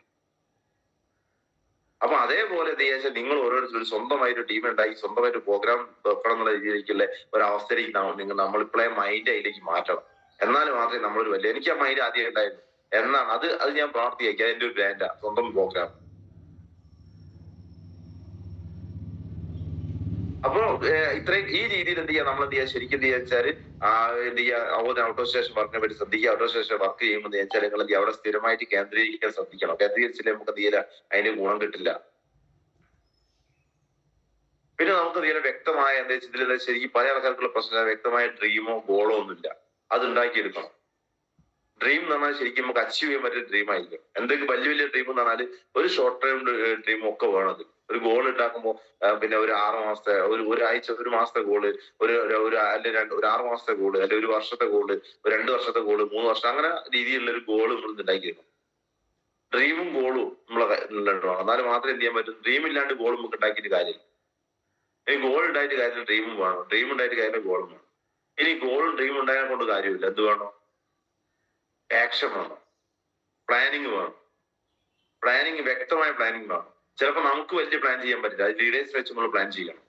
അപ്പൊ അതേപോലെ എന്താ വെച്ചാൽ നിങ്ങൾ ഓരോരുത്തരും സ്വന്തമായിട്ട് ടീം ഉണ്ടാക്കി സ്വന്തമായിട്ട് പ്രോഗ്രാം വെക്കണം എന്നുള്ള രീതിയിലേക്കുള്ള ഒരവസ്ഥയിലേക്ക് നമ്മളിപ്പോഴേ മൈൻഡ് അതിലേക്ക് മാറ്റണം. എന്നാൽ മാത്രമേ നമ്മളൊരു എനിക്ക് ആ മൈൻഡ് ആദ്യം ഉണ്ടായിരുന്നു. എന്നാണ് അത് ഞാൻ പ്രാർത്ഥിക്കുക. അതിന്റെ ഒരു ബ്രാൻഡാ സ്വന്തം പ്രോഗ്രാം. അപ്പൊ ഈ രീതിയിൽ എന്ത് ചെയ്യാ നമ്മൾ എന്ത് ചെയ്യാ ശരിക്കും എന്ത് ചെയ്യാ വെച്ചാല് എന്ത് ചെയ്യാ ഔട്ട് ഓഫ് സ്റ്റേഷൻ വർക്കിനെ പറ്റി ശ്രദ്ധിക്കുക. ഔട്ട് ഓഫ് സ്റ്റേഷൻ വർക്ക് ചെയ്യുമ്പോൾ വെച്ചാൽ നിങ്ങൾ എന്ത് ചെയ്യുക അവിടെ സ്ഥിരമായിട്ട് കേന്ദ്രീകരിക്കാൻ ശ്രദ്ധിക്കണം. കേന്ദ്രീകരിച്ചില്ലേ നമുക്ക് എന്ത് ചെയ്യില്ല, അതിന് ഗുണം കിട്ടില്ല. പിന്നെ നമുക്ക് എന്ത് ചെയ്യണം വ്യക്തമായ എന്താ വെച്ചാൽ ശരിക്കും പല ആൾക്കാർക്കുള്ള പ്രശ്നം വ്യക്തമായ ഡ്രീമോ ഗോളോ ഒന്നുമില്ല. അത് ഉണ്ടാക്കിയെടുക്കണം. ഡ്രീം എന്ന് പറഞ്ഞാൽ ശരിക്കും നമുക്ക് അച്ചീവ് ചെയ്യാൻ പറ്റിയ ഡ്രീം ആയിരിക്കും. എന്തെങ്കിലും വലിയ ഡ്രീം എന്ന് പറഞ്ഞാൽ ഒരു ഷോർട്ട് ടൈം ഡ്രീം ഒക്കെ വേണത്. ഒരു ഗോൾ ഉണ്ടാക്കുമ്പോൾ പിന്നെ ഒരു 6 മാസത്തെ ഒരാഴ്ച 1 മാസത്തെ ഗോള് ഒരു 6 മാസത്തെ ഗോള് അല്ലെങ്കിൽ 1 വർഷത്തെ ഗോള് 2 വർഷത്തെ ഗോള് 3 വർഷം അങ്ങനെ രീതിയിലുള്ള ഒരു ഗോള് നമ്മൾ ഉണ്ടാക്കിയെടുക്കണം. ഡ്രീമും ഗോളും നമ്മളെ വേണം. എന്നാലും മാത്രമേ എന്ത് ചെയ്യാൻ പറ്റും. ഡ്രീം ഇല്ലാണ്ട് ഗോൾ നമുക്ക് ഉണ്ടാക്കിയിട്ട് കാര്യമില്ല. ഇനി ഗോൾ ഉണ്ടായിട്ട് കാര്യം ഡ്രീമും വേണം. ഡ്രീം ഉണ്ടായിട്ട് കാര്യം ഗോളും വേണം. ഇനി ഗോളും ഡ്രീമും ഉണ്ടാകാൻ കൊണ്ട് കാര്യമില്ല. എന്ത് വേണം? ആക്ഷൻ വേണം, പ്ലാനിങ് വേണം. വ്യക്തമായ പ്ലാനിങ് വേണം. ചിലപ്പോൾ നമുക്ക് വലിയ പ്ലാൻ ചെയ്യാൻ പറ്റില്ല. അത് ലീഡേഴ്സ് വെച്ച് നമ്മൾ പ്ലാൻ ചെയ്യണം.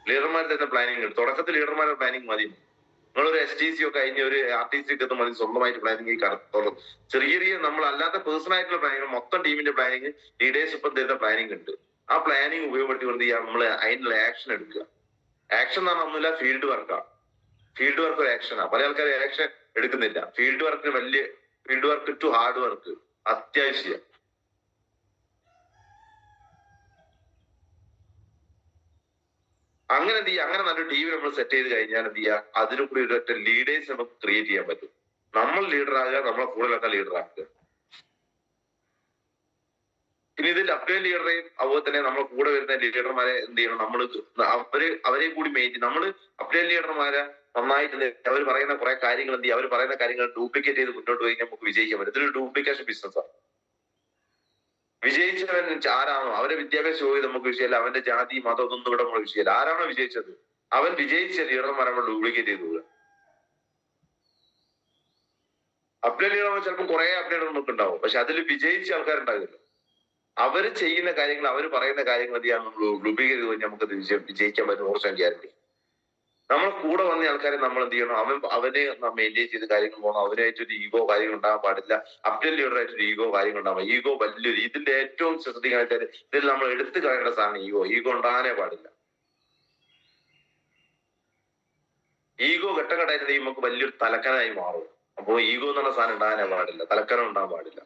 ലീഡർമാർ തന്നെ പ്ലാനിങ് ഉണ്ട്. തുടക്കത്തിൽ ലീഡർമാരുടെ പ്ലാനിങ് മതി. നിങ്ങളൊരു STC ഒക്കെ കഴിഞ്ഞ ഒരു RTC ഒക്കെ മതി സ്വന്തമായിട്ട് പ്ലാനിങ് കടത്തോളം. ചെറിയ നമ്മൾ അല്ലാത്ത പേഴ്സണൽ ആയിട്ടുള്ള പ്ലാനിങ് മൊത്തം ടീമിന്റെ പ്ലാനിങ് ലീഡേഴ്സ് ഇപ്പം തരുന്ന പ്ലാനിങ് ഉണ്ട്. ആ പ്ലാനിങ് ഉപയോഗപ്പെടുത്തിക്കൊണ്ട് നമ്മൾ അതിനുള്ള ആക്ഷൻ എടുക്കുക. ആക്ഷൻ എന്ന് പറഞ്ഞാൽ ഒന്നുമില്ല, ഫീൽഡ് വർക്കാണ്. ഫീൽഡ് വർക്ക് ഒരു ആക്ഷനാണ്. പല ആൾക്കാരും ആക്ഷൻ എടുക്കുന്നില്ല. Field work to hard work അത്യാവശ്യം. അങ്ങനെ നല്ലൊരു ടീം നമ്മൾ സെറ്റ് ചെയ്ത് കഴിഞ്ഞാൽ എന്ത് ചെയ്യുക, അതിനു കൂടി ഒരൊറ്റ ലീഡേഴ്സ് നമുക്ക് ക്രിയേറ്റ് ചെയ്യാൻ പറ്റും. നമ്മൾ ലീഡർ ആകുക, നമ്മളെ കൂടുതലൊക്കെ ലീഡർ ആക്കുക. പിന്നെ ഇതിൽ അപ്ഡേറ്റ് ലീഡറേയും അതുപോലെ തന്നെ നമ്മളെ കൂടെ വരുന്ന ലീഡർമാരെ എന്ത് ചെയ്യണം, അവരെ കൂടി നമ്മൾ അപ്ഡേറ്റ് ലീഡർമാരെ നന്നായിട്ട് അവർ പറയുന്ന കുറെ കാര്യങ്ങൾ എന്ത് ചെയ്യുക, അവർ പറയുന്ന കാര്യങ്ങൾ ഡ്യൂപ്ലിക്കേറ്റ് ചെയ്ത് മുന്നോട്ട് പോയി നമുക്ക് വിജയിക്കാൻ പറ്റും. ഇതൊരു ഡ്യൂപ്ലിക്കേഷൻ ബിസിനസ്സാണ്. വിജയിച്ചവൻ ആരാണോ അവരെ വിദ്യാഭ്യാസ യോഗ്യത നമുക്ക് വിഷയമല്ല, അവന്റെ ജാതി മതം ഒന്നും ഇവിടെ നമ്മൾ വിഷയമല്ല. ആരാണോ വിജയിച്ചത് അവൻ വിജയിച്ച ലീഡർമാരെ നമ്മൾ ഡ്യൂപ്ലിക്കേറ്റ് ചെയ്തു പോകുക. അപ്ഡേറ്റ് ലീഡർമാർ ചിലപ്പോൾ കുറെ അപ്ഡേറ്റ് നമുക്ക് ഉണ്ടാവും, പക്ഷെ അതിൽ വിജയിച്ച ആൾക്കാരുണ്ടാകില്ല. അവർ ചെയ്യുന്ന കാര്യങ്ങൾ അവർ പറയുന്ന കാര്യങ്ങൾ എന്ത് ചെയ്യാൻ നമ്മൾ ഡ്യൂപ്ലിക്കേറ്റ് ചെയ്ത് കഴിഞ്ഞാൽ നമുക്ക് വിജയിക്കാൻ പറ്റും 100% ഗ്യാരണ്ടി. നമ്മൾ കൂടെ വന്ന ആൾക്കാരെ നമ്മൾ എന്ത് ചെയ്യണം, അവനെ മെയിൻറ്റെയിൻ ചെയ്ത് കാര്യങ്ങൾ പോകണം. അവനായിട്ടൊരു ഈഗോ കാര്യങ്ങൾ ഉണ്ടാകാൻ പാടില്ല. അപ്ഡേറ്റ് ലീഡറായിട്ടൊരു ഈഗോ കാര്യങ്ങൾ ഉണ്ടാവാം. ഈഗോ വലിയൊരു ഇതിന്റെ ഏറ്റവും ശ്രദ്ധിക്കാൻ വെച്ചാൽ ഇതിൽ നമ്മൾ എടുത്തു കളയേണ്ട സാധനം ഈഗോ ഉണ്ടാകാനേ പാടില്ല. ഈഗോ ഘട്ടഘട്ടമായിട്ട് നമുക്ക് വലിയൊരു തലക്കനായി മാറും. അപ്പോൾ ഈഗോ എന്നുള്ള സാധനം ഉണ്ടാകാനേ പാടില്ല, തലക്കനം ഉണ്ടാകാൻ പാടില്ല.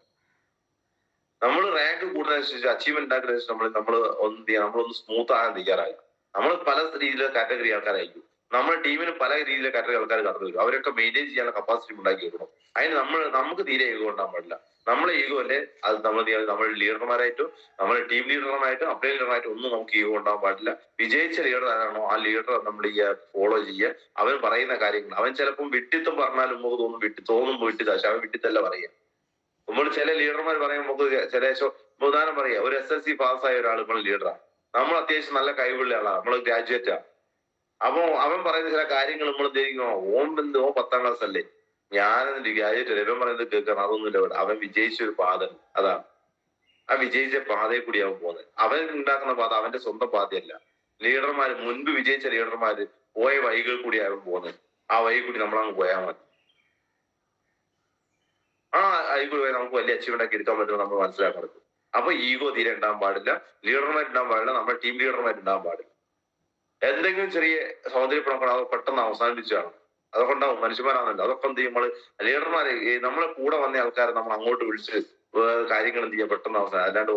നമ്മൾ റാങ്ക് കൂടുന്നതനുസരിച്ച് അച്ചീവ്മെന്റ് ഉണ്ടാക്കുന്നതനുസരിച്ച് നമ്മളൊന്ന് സ്മൂത്ത് ആകാൻ തയ്യാറായി. നമ്മൾ പല രീതിയിലുള്ള കാറ്റഗറി ആൾക്കാരായിരിക്കും. നമ്മുടെ ടീമിന് പല രീതിയിലെ കാറ്റഗറി ആൾക്കാർ കടന്നു വരും. അവരൊക്കെ മെയിൻറ്റെയിൻ ചെയ്യാനുള്ള കപ്പാസിറ്റി ഉണ്ടാക്കി വെക്കണം. അതിന് നമുക്ക് തീരെ ഈഗോ ഉണ്ടാകാൻ പാടില്ല. നമ്മളെ ഈഗോ അല്ലേ അത് നമ്മൾ ലീഡർമാരായിട്ടും നമ്മുടെ ടീം ലീഡർമാരായിട്ടും അപ്ലൈ ലീഡർമായിട്ടും ഒന്നും നമുക്ക് ഈഗോ ഉണ്ടാകാൻ പാടില്ല. വിജയിച്ച ലീഡർ ആരാണോ ആ ലീഡർ നമ്മൾ ഫോളോ ചെയ്യുക. അവൻ പറയുന്ന കാര്യങ്ങൾ അവൻ ചിലപ്പം വിട്ടിത്തം പറഞ്ഞാലും നമുക്ക് തോന്നുമ്പോൾ വിട്ടിത്ത പക്ഷെ അവൻ വിട്ടിത്തല്ല പറയുക. നമ്മൾ ചില ലീഡർമാർ പറയുമ്പോൾ നമുക്ക് ചില ഉദാഹരണം പറയാം, ഒരു SSLC പാസ്സായ ഒരാൾ നമ്മൾ ലീഡറാണ്. നമ്മൾ അത്യാവശ്യം നല്ല കഴിവുള്ള ആളാണ്, നമ്മൾ ഗ്രാജുവേറ്റാ. അപ്പൊ അവൻ പറയുന്ന ചില കാര്യങ്ങൾ നമ്മൾ എന്തെങ്കിലും ഓൻ 10ാം ക്ലാസ് അല്ലേ, ഞാനെന്നിട്ട് ഗ്രാജുവേറ്റ് അല്ലേ, ഇവൻ പറയുന്നത് കേൾക്കണം, അതൊന്നുമില്ല ഇവിടെ. അവൻ വിജയിച്ച ഒരു പാത, അതാണ് ആ വിജയിച്ച പാതയെ കൂടി അവൻ പോകുന്നത്. അവൻ ഉണ്ടാക്കുന്ന പാത അവന്റെ സ്വന്തം പാതയല്ല. ലീഡർമാര് മുൻപ് വിജയിച്ച ലീഡർമാര് പോയ വഴികൾ കൂടി അവൻ പോകുന്നത്. ആ വഴി കൂടി നമ്മളങ്ങ് പോയാൽ മതി. ആ വഴി കൂടി പോയാൽ നമുക്ക് വലിയ അച്ചീവ്മെന്റ് ആക്കി എടുക്കാൻ പറ്റുമെന്ന് നമ്മൾ മനസ്സിലാക്കണം. അപ്പൊ ഈഗോ തീരെ ഉണ്ടാകാൻ പാടില്ല, ലീഡർമാരുണ്ടാകാൻ പാടില്ല, നമ്മുടെ ടീം ലീഡർമാരുണ്ടാകാൻ പാടില്ല. എന്തെങ്കിലും ചെറിയ സൗന്ദര്യപ്പെടണം അത് പെട്ടെന്ന് അവസാനിപ്പിച്ചാണ്. അതൊക്കെ ഉണ്ടാവും, മനുഷ്യന്മാരാണല്ലോ. അതൊക്കെ എന്ത് ചെയ്യും, നമ്മള് ലീഡർമാരെ നമ്മളെ കൂടെ വന്ന ആൾക്കാരെ നമ്മൾ അങ്ങോട്ട് വിളിച്ച് കാര്യങ്ങൾ എന്ത് ചെയ്യാൻ പെട്ടെന്ന് അവസാനം. അല്ലാണ്ട്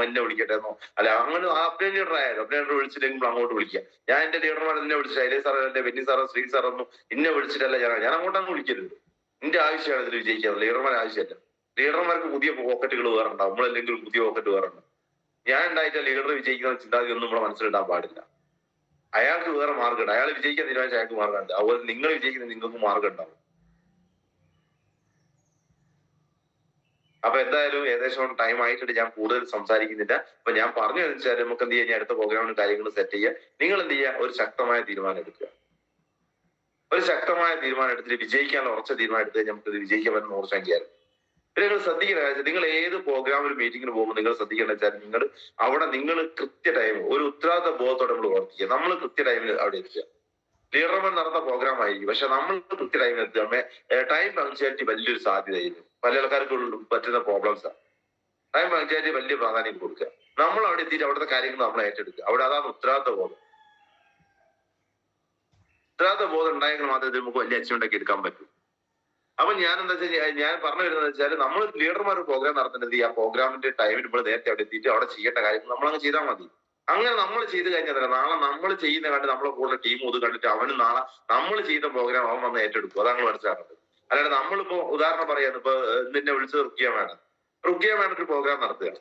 എന്നെ വിളിക്കട്ടെ എന്നോ അല്ല, അങ്ങനെ അപ്ലൈ ലീഡർ ആയാലും അപ്ലൈ ലീഡർ വിളിച്ചില്ലെങ്കിൽ അങ്ങോട്ട് വിളിക്കുക. ഞാൻ എന്റെ ലീഡർമാരെ എന്നെ വിളിച്ചു, ശൈലേ സാർ എന്റെ ബെന്നി സാറോ ശ്രീ സാറൊന്നും ഇന്നെ വിളിച്ചിട്ടല്ല ഞാൻ അങ്ങോട്ടങ്ങ് വിളിക്കരുത്. എന്റെ ആവശ്യമാണ് ഇതിൽ വിജയിക്കാറ്, ലീഡർമാരുടെ ആവശ്യമല്ല. ലീഡർമാർക്ക് പുതിയ പോക്കറ്റുകൾ വേറുണ്ടാവും, നമ്മളല്ലെങ്കിൽ പുതിയ പോക്കറ്റ് വേറുണ്ടാവും. ഞാൻ ഉണ്ടായിട്ട് ലീഡർ വിജയിക്കുന്ന ചിന്താഗതി ഒന്നും നമ്മളെ മനസ്സിലിടാൻ പാടില്ല. അയാൾക്ക് വേറെ മാർഗമുണ്ട്, അയാൾ വിജയിക്കാൻ തീരുമാനിച്ച അയാൾക്ക് മാർഗമുണ്ട്. അതുപോലെ നിങ്ങൾ വിജയിക്കുന്ന നിങ്ങൾക്ക് മാർഗം ഉണ്ടാവും. അപ്പൊ എന്തായാലും ഏകദേശം ടൈം ആയിട്ടുണ്ട്, ഞാൻ കൂടുതൽ സംസാരിക്കുന്നില്ല. അപ്പൊ ഞാൻ പറഞ്ഞു വെച്ചാൽ നമുക്ക് എന്ത് ചെയ്യാൻ അടുത്ത പ്രോഗ്രാമിന് കാര്യങ്ങൾ സെറ്റ് ചെയ്യുക. നിങ്ങൾ എന്ത് ചെയ്യുക, ഒരു ശക്തമായ തീരുമാനം എടുക്കുക. ഒരു ശക്തമായ തീരുമാനം എടുത്തിട്ട് വിജയിക്കാനുള്ള ഉറച്ച തീരുമാനം എടുത്ത് നമുക്ക് ഇത് വിജയിക്കാൻ പറ്റുന്ന നൂറ്. പിന്നെ നിങ്ങൾ ശ്രദ്ധിക്കേണ്ട, നിങ്ങൾ ഏത് പ്രോഗ്രാമിൽ മീറ്റിങ്ങിന് പോകുമ്പോൾ നിങ്ങൾ ശ്രദ്ധിക്കേണ്ട വെച്ചാൽ അവിടെ നിങ്ങൾ കൃത്യ ടൈം ഒരു ഉത്തരവാദിത്ത ബോധത്തോടെ നമ്മൾ പ്രവർത്തിക്കുക. നമ്മൾ കൃത്യ ടൈമിൽ അവിടെ എത്തുക. ലീഡർമാർ നടന്ന പ്രോഗ്രാം ആയിരിക്കും, പക്ഷെ നമ്മൾ കൃത്യ ടൈമിൽ എത്തുക. ടൈം പങ്ക്ച്വാലിറ്റി വലിയൊരു സാധ്യതയായിരുന്നു. പല ആൾക്കാർക്ക് പറ്റുന്ന പ്രോബ്ലംസാണ്. ടൈം പങ്ക്ച്വാലിറ്റി വലിയ പ്രാധാന്യം കൊടുക്കുക. നമ്മൾ അവിടെ എത്തിയിട്ട് അവിടുത്തെ കാര്യങ്ങൾ നമ്മൾ ഏറ്റെടുക്കുക. അവിടെ അതാണ് ഉത്തരവാദിത്ത ബോധം. ഉത്തരവാദിത്ത ബോധം ഉണ്ടായെങ്കിൽ മാത്രമേ നമുക്ക് വലിയ അച്ചീവ്മെന്റ് ഒക്കെ എടുക്കാൻ പറ്റൂ. അപ്പൊ ഞാൻ എന്താ വെച്ചാൽ ഞാൻ പറഞ്ഞു വരുന്നത് വെച്ചാൽ നമ്മൾ ലീഡർമാർ പ്രോഗ്രാം നടത്തുന്നത് ആ പ്രോഗ്രാമിന്റെ ടൈമിൽ നമ്മൾ നേരത്തെ അവിടെ എത്തിയിട്ട് അവിടെ ചെയ്യേണ്ട കാര്യങ്ങൾ നമ്മളങ്ങ് ചെയ്താൽ മതി. അങ്ങനെ നമ്മൾ ചെയ്ത് കഴിഞ്ഞാൽ നാളെ നമ്മൾ ചെയ്യുന്ന കണ്ട് നമ്മളെ കൂടുതൽ ടീം ഇത് കണ്ടിട്ട് അവന് നാളെ നമ്മൾ ചെയ്ത പ്രോഗ്രാം അവൻ വന്ന് ഏറ്റെടുക്കും. അതാണ് നമ്മൾ മനസ്സിലാക്കുന്നത്. അല്ലാണ്ട് നമ്മളിപ്പോ ഉദാഹരണം പറയാന്ന്, ഇപ്പൊ നിന്നെ വിളിച്ചത് റുക്കിയ വേണം ഒരു പ്രോഗ്രാം നടത്തുക.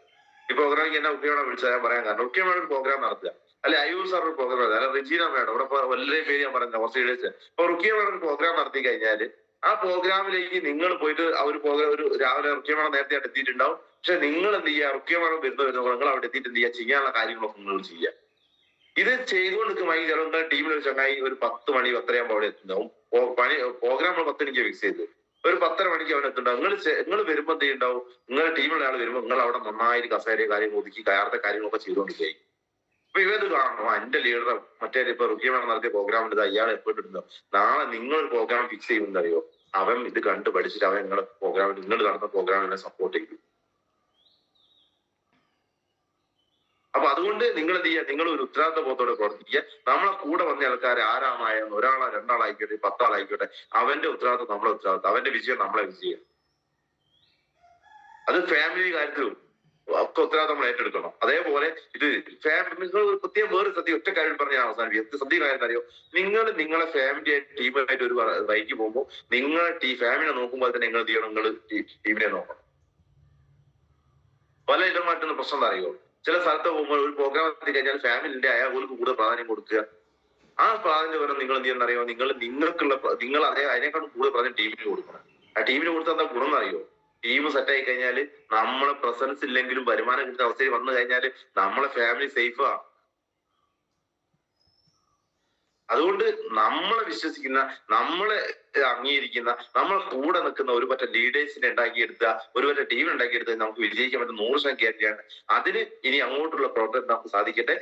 ഈ പ്രോഗ്രാമിൽ എന്നെ റുക്കിയ വേണം വിളിച്ചാൽ ഞാൻ പറയാൻ കാരണം റുക്കിയ വേണം ഒരു പ്രോഗ്രാം നടത്തുക. അല്ലെ അയ്യൂർ സാർ ഒരു പ്രോഗ്രാം നടത്തുക, അല്ലെ റിജീന മേഡം ഇവിടെ വലിയ പേര് ഞാൻ പറയുന്നത് കുറച്ച് ഇടേച്ച്. അപ്പൊ റുക്കിയ വേണം ഒരു പ്രോഗ്രാം നടത്തി കഴിഞ്ഞാല് ആ പ്രോഗ്രാമിലേക്ക് നിങ്ങൾ പോയിട്ട് ആ ഒരു പ്രോഗ്രാം ഒരു രാവിലെ റുക്കിയമാണ് നേരത്തെ അവിടെ എത്തിയിട്ടുണ്ടാവും. പക്ഷെ നിങ്ങൾ എന്ത് ചെയ്യുക, റുക്കിയമാണ് വരുന്ന നിങ്ങൾ അവിടെ എത്തിയിട്ട് എന്ത് ചെയ്യുക, ചെയ്യാനുള്ള കാര്യങ്ങളൊക്കെ നിങ്ങൾ ചെയ്യുക. ഇത് ചെയ്തുകൊണ്ടിരിക്കുമ്പോൾ ചിലപ്പോൾ ടീമിൽ ഒരു ചങ്ങായി ഒരു 10 മണി 10:30 അവിടെ എത്തുന്നുണ്ടാവും. പ്രോഗ്രാം 10 മണിക്ക് ഫിക്സ് ചെയ്ത് ഒരു 10:30 മണിക്ക് അവൻ എത്തുന്നുണ്ടാവും. നിങ്ങൾ വരുമ്പോൾ എന്ത് ചെയ്യുന്നുണ്ടാവും, നിങ്ങളുടെ ടീമിലുള്ള ആൾ വരുമ്പോൾ നിങ്ങൾ അവിടെ നന്നായിട്ട് കസേര കാര്യങ്ങൾ ഒതുക്കി കയറത്തെ കാര്യങ്ങളൊക്കെ ചെയ്തുകൊണ്ടിരിക്കും. അപ്പൊ ഇവത് കാണണം, എന്റെ ലീഡർ മറ്റേ ഇപ്പൊ റുക്കിയമാണ് നടത്തിയ പ്രോഗ്രാമിൽ അയാൾ എപ്പോഴും ഉണ്ടാവും. നാളെ നിങ്ങളൊരു പ്രോഗ്രാം ഫിക്സ് ചെയ്യുമെന്നറിയോ, അവൻ ഇത് കണ്ട് പഠിച്ചിട്ട് അവൻ നിങ്ങളുടെ പ്രോഗ്രാമിൽ നിങ്ങൾ നടന്ന പ്രോഗ്രാമിനെ സപ്പോർട്ട് ചെയ്യും. അപ്പൊ അതുകൊണ്ട് നിങ്ങൾ എന്ത് ചെയ്യുക, നിങ്ങൾ ഒരു ഉത്തരവാദിത്ത ബോധത്തോടെ പ്രവർത്തിക്കുക. നമ്മളെ കൂടെ വന്ന ആൾക്കാർ ആരാമായെന്ന്, ഒരാളോ 2 ആളായിക്കോട്ടെ 10 ആളായിക്കോട്ടെ, അവന്റെ ഉത്തരവാദിത്തം നമ്മളെ ഉത്തരവാദിത്തം, അവന്റെ വിജയം നമ്മളെ വിജയം. അത് ഫാമിലി കാര്യത്തിലും ഒക്കെ ഉത്തരവാദിത്തം നമ്മൾ ഏറ്റെടുക്കണം. അതേപോലെ ഇത് നിങ്ങൾ പ്രത്യേകം വേറെ ഒറ്റ കാര്യം പറഞ്ഞ അവസാനിപ്പിക്കും. സത്യ കാര്യം അറിയോ, നിങ്ങളെ ഫാമിലി ആയിട്ട് ടീമായിട്ട് ഒരു വൈകി പോകുമ്പോൾ നിങ്ങളെ ഫാമിലിനെ നോക്കുമ്പോൾ തന്നെ നിങ്ങൾ എന്ത് ചെയ്യണം, നിങ്ങൾ ടീമിനെ നോക്കണം. പല ഇടമായിട്ടുള്ള പ്രശ്നം എന്താ അറിയോ, ചില സ്ഥലത്ത് പോകുമ്പോൾ ഒരു പ്രോഗ്രാം എത്തി കഴിഞ്ഞാൽ ഫാമിലിന്റെ അയാൾക്ക് കൂടുതൽ പ്രാധാന്യം കൊടുക്കുക. ആ പ്രാധാന്യം വരെ നിങ്ങൾ എന്ത് ചെയ്യുന്ന അറിയോ, നിങ്ങൾ അതിനേക്കാളും കൂടുതൽ പ്രാധാന്യം ടീമിന് കൊടുക്കണം. ആ ടീമിന് കൊടുത്താൽ എന്താ ഗുണം എന്നറിയോ, ടീം സെറ്റ് ആയി കഴിഞ്ഞാൽ നമ്മളെ പ്രസൻസ് ഇല്ലെങ്കിലും വരുമാനം കിട്ടുന്ന അവസ്ഥയിൽ വന്നു കഴിഞ്ഞാൽ നമ്മളെ ഫാമിലി സേഫാ. അതുകൊണ്ട് നമ്മളെ വിശ്വസിക്കുന്ന, നമ്മളെ അംഗീകരിക്കുന്ന, നമ്മളെ കൂടെ നിൽക്കുന്ന ഒരു പറ്റ ലീഡേഴ്സിനെ ഉണ്ടാക്കിയെടുക്കുക, ഒരു പറ്റ ടീം ഉണ്ടാക്കിയെടുത്ത് നമുക്ക് വിജയിക്കാൻ പറ്റുന്ന 100% ഗ്യാരണ്ടിയാണ്. അതിന് ഇനി അങ്ങോട്ടുള്ള പ്രവർത്തനം നമുക്ക് സാധിക്കട്ടെ.